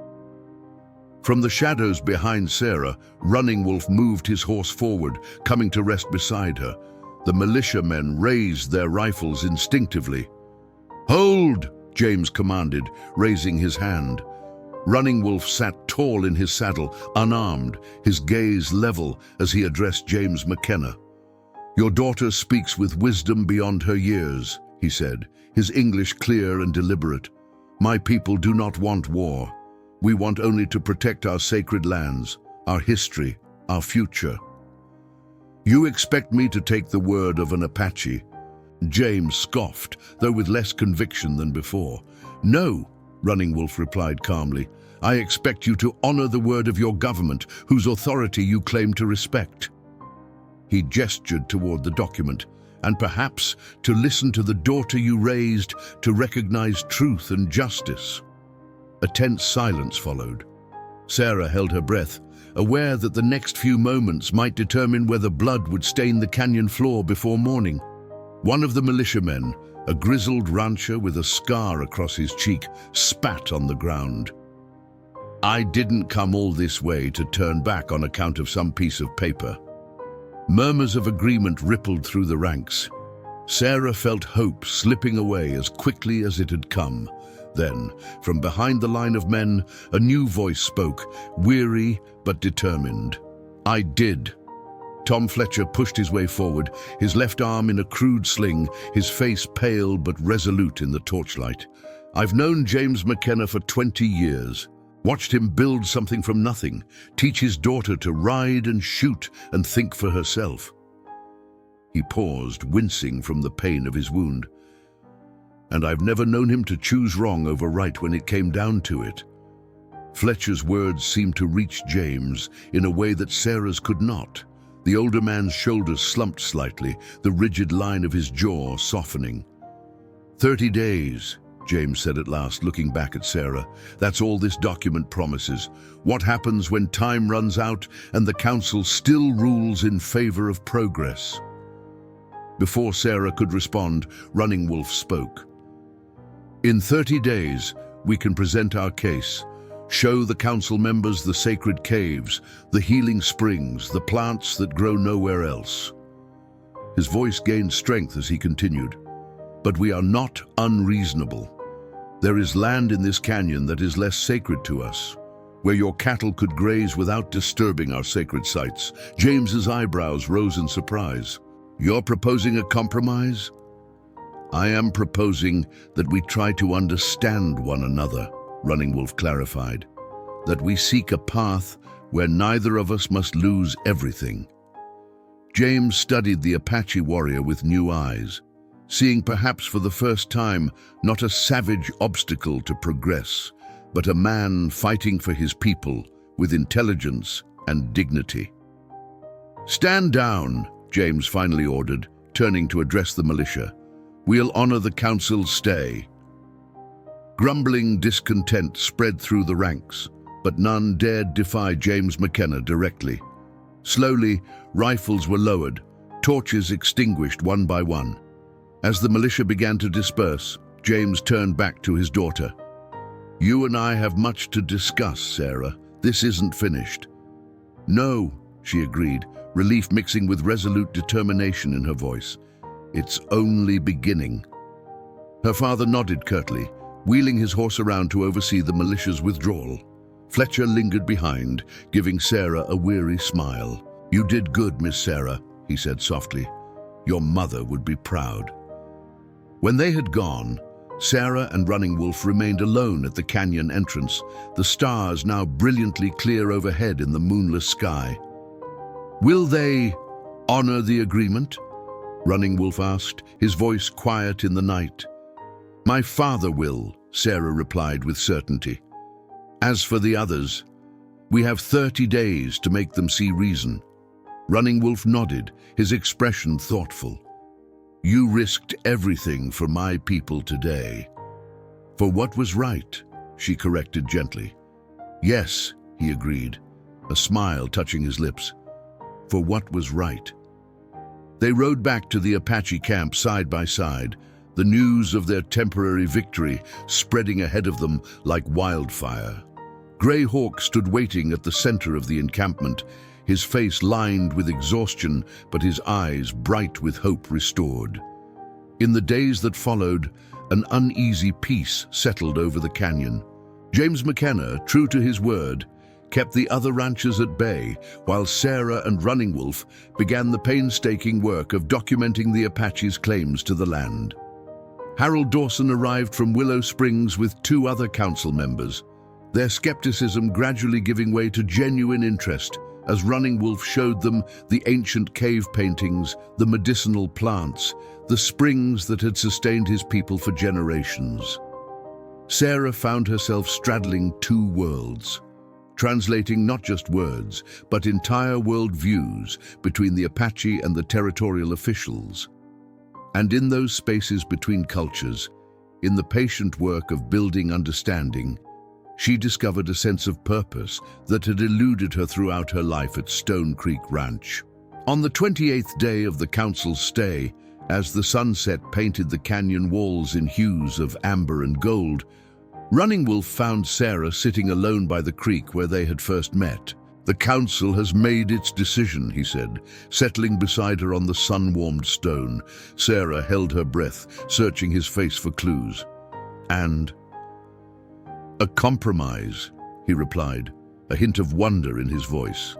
From the shadows behind Sarah, Running Wolf moved his horse forward, coming to rest beside her. The militiamen raised their rifles instinctively. Hold, James commanded, raising his hand. Running Wolf sat tall in his saddle, unarmed, his gaze level as he addressed James McKenna. Your daughter speaks with wisdom beyond her years, he said, his English clear and deliberate. My people do not want war. We want only to protect our sacred lands, our history, our future. You expect me to take the word of an Apache? James scoffed, though with less conviction than before. No, Running Wolf replied calmly. I expect you to honor the word of your government, whose authority you claim to respect. He gestured toward the document, and perhaps to listen to the daughter you raised, to recognize truth and justice. A tense silence followed. Sarah held her breath, aware that the next few moments might determine whether blood would stain the canyon floor before morning. One of the militiamen, a grizzled rancher with a scar across his cheek, spat on the ground. I didn't come all this way to turn back on account of some piece of paper. Murmurs of agreement rippled through the ranks. Sarah felt hope slipping away as quickly as it had come. Then, from behind the line of men, a new voice spoke, weary but determined. I did. Tom Fletcher pushed his way forward, his left arm in a crude sling, his face pale but resolute in the torchlight. I've known James McKenna for 20 years, watched him build something from nothing, teach his daughter to ride and shoot and think for herself. He paused, wincing from the pain of his wound. And I've never known him to choose wrong over right when it came down to it. Fletcher's words seemed to reach James in a way that Sarah's could not. The older man's shoulders slumped slightly, the rigid line of his jaw softening. 30 days, James said at last, looking back at Sarah. That's all this document promises. What happens when time runs out and the council still rules in favor of progress? Before Sarah could respond, Running Wolf spoke. In 30 days, we can present our case, Show the council members the sacred caves, the healing springs, the plants that grow nowhere else." His voice gained strength as he continued. "But we are not unreasonable. There is land in this canyon that is less sacred to us, where your cattle could graze without disturbing our sacred sites." James's eyebrows rose in surprise. "You're proposing a compromise?" "I am proposing that we try to understand one another," Running Wolf clarified. "That we seek a path where neither of us must lose everything." James studied the Apache warrior with new eyes, seeing perhaps for the first time not a savage obstacle to progress, but a man fighting for his people with intelligence and dignity. "Stand down," James finally ordered, turning to address the militia. "We'll honor the council's stay." Grumbling discontent spread through the ranks, but none dared defy James McKenna directly. Slowly, rifles were lowered, torches extinguished one by one. As the militia began to disperse, James turned back to his daughter. "You and I have much to discuss, Sarah. This isn't finished." "No," she agreed, relief mixing with resolute determination in her voice. "It's only beginning." Her father nodded curtly, wheeling his horse around to oversee the militia's withdrawal. Fletcher lingered behind, giving Sarah a weary smile. "You did good, Miss Sarah," he said softly. "Your mother would be proud." When they had gone, Sarah and Running Wolf remained alone at the canyon entrance, the stars now brilliantly clear overhead in the moonless sky. "Will they honor the agreement?" Running Wolf asked, his voice quiet in the night. "My father will," Sarah replied with certainty. "As for the others, we have 30 days to make them see reason." Running Wolf nodded, his expression thoughtful. "You risked everything for my people today." "For what was right," she corrected gently. "Yes," he agreed, a smile touching his lips. "For what was right." They rode back to the Apache camp side by side, the news of their temporary victory spreading ahead of them like wildfire. Grey Hawk stood waiting at the center of the encampment, his face lined with exhaustion, but his eyes bright with hope restored. In the days that followed, an uneasy peace settled over the canyon. James McKenna, true to his word, kept the other ranchers at bay, while Sarah and Running Wolf began the painstaking work of documenting the Apaches' claims to the land. Harold Dawson arrived from Willow Springs with 2 other council members, their skepticism gradually giving way to genuine interest as Running Wolf showed them the ancient cave paintings, the medicinal plants, the springs that had sustained his people for generations. Sarah found herself straddling 2 worlds, translating not just words, but entire world views between the Apache and the territorial officials. And in those spaces between cultures, in the patient work of building understanding, she discovered a sense of purpose that had eluded her throughout her life at Stone Creek Ranch. On the 28th day of the council's stay, as the sunset painted the canyon walls in hues of amber and gold, Running Wolf found Sarah sitting alone by the creek where they had first met. "The council has made its decision," he said, settling beside her on the sun-warmed stone. Sarah held her breath, searching his face for clues. "And a compromise," he replied, a hint of wonder in his voice.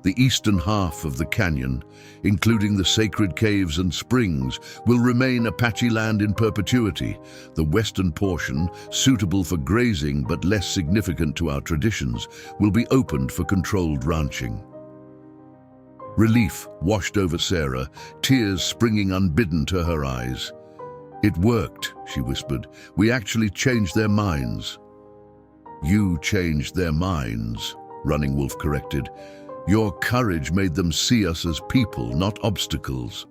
"The eastern half of the canyon, including the sacred caves and springs, will remain Apache land in perpetuity. The western portion, suitable for grazing but less significant to our traditions, will be opened for controlled ranching." Relief washed over Sarah, tears springing unbidden to her eyes. "It worked," she whispered. "We actually changed their minds." "You changed their minds," Running Wolf corrected. "Your courage made them see us as people, not obstacles."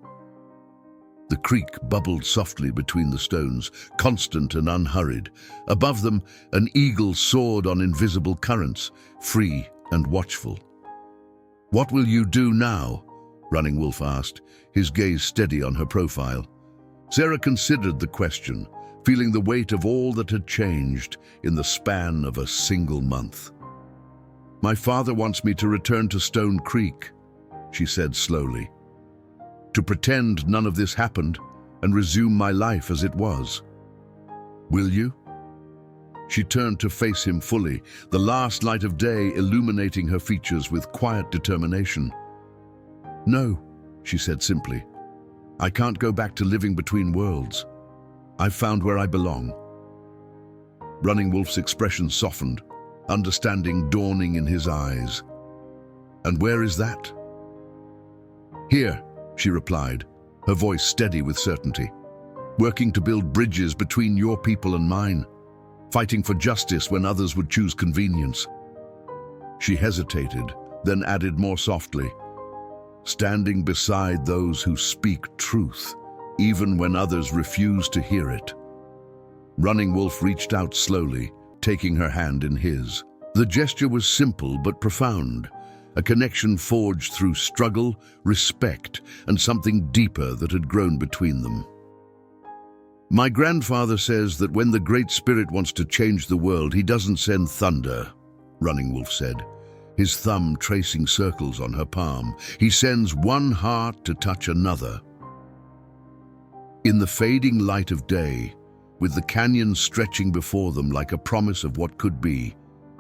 The creek bubbled softly between the stones, constant and unhurried. Above them, an eagle soared on invisible currents, free and watchful. "What will you do now?" Running Wolf asked, his gaze steady on her profile. Sarah considered the question, feeling the weight of all that had changed in the span of a single month. "My father wants me to return to Stone Creek," she said slowly, "to pretend none of this happened and resume my life as it was. Will you?" She turned to face him fully, the last light of day illuminating her features with quiet determination. "No," she said simply. "I can't go back to living between worlds. I've found where I belong." Running Wolf's expression softened, understanding dawning in his eyes. "And where is that?" "Here," she replied, her voice steady with certainty. "Working to build bridges between your people and mine, fighting for justice when others would choose convenience." She hesitated, then added more softly, "Standing beside those who speak truth, even when others refuse to hear it." Running Wolf reached out slowly, taking her hand in his. The gesture was simple but profound, a connection forged through struggle, respect, and something deeper that had grown between them. "My grandfather says that when the Great Spirit wants to change the world, he doesn't send thunder," Running Wolf said, his thumb tracing circles on her palm. "He sends one heart to touch another." In the fading light of day, with the canyon stretching before them like a promise of what could be,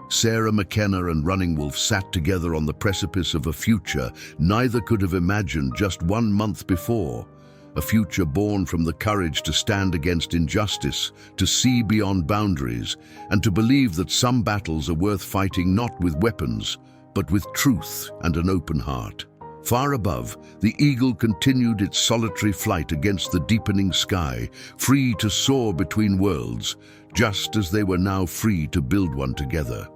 Sarah McKenna and Running Wolf sat together on the precipice of a future neither could have imagined just 1 month before. A future born from the courage to stand against injustice, to see beyond boundaries, and to believe that some battles are worth fighting not with weapons, but with truth and an open heart. Far above, the eagle continued its solitary flight against the deepening sky, free to soar between worlds, just as they were now free to build one together.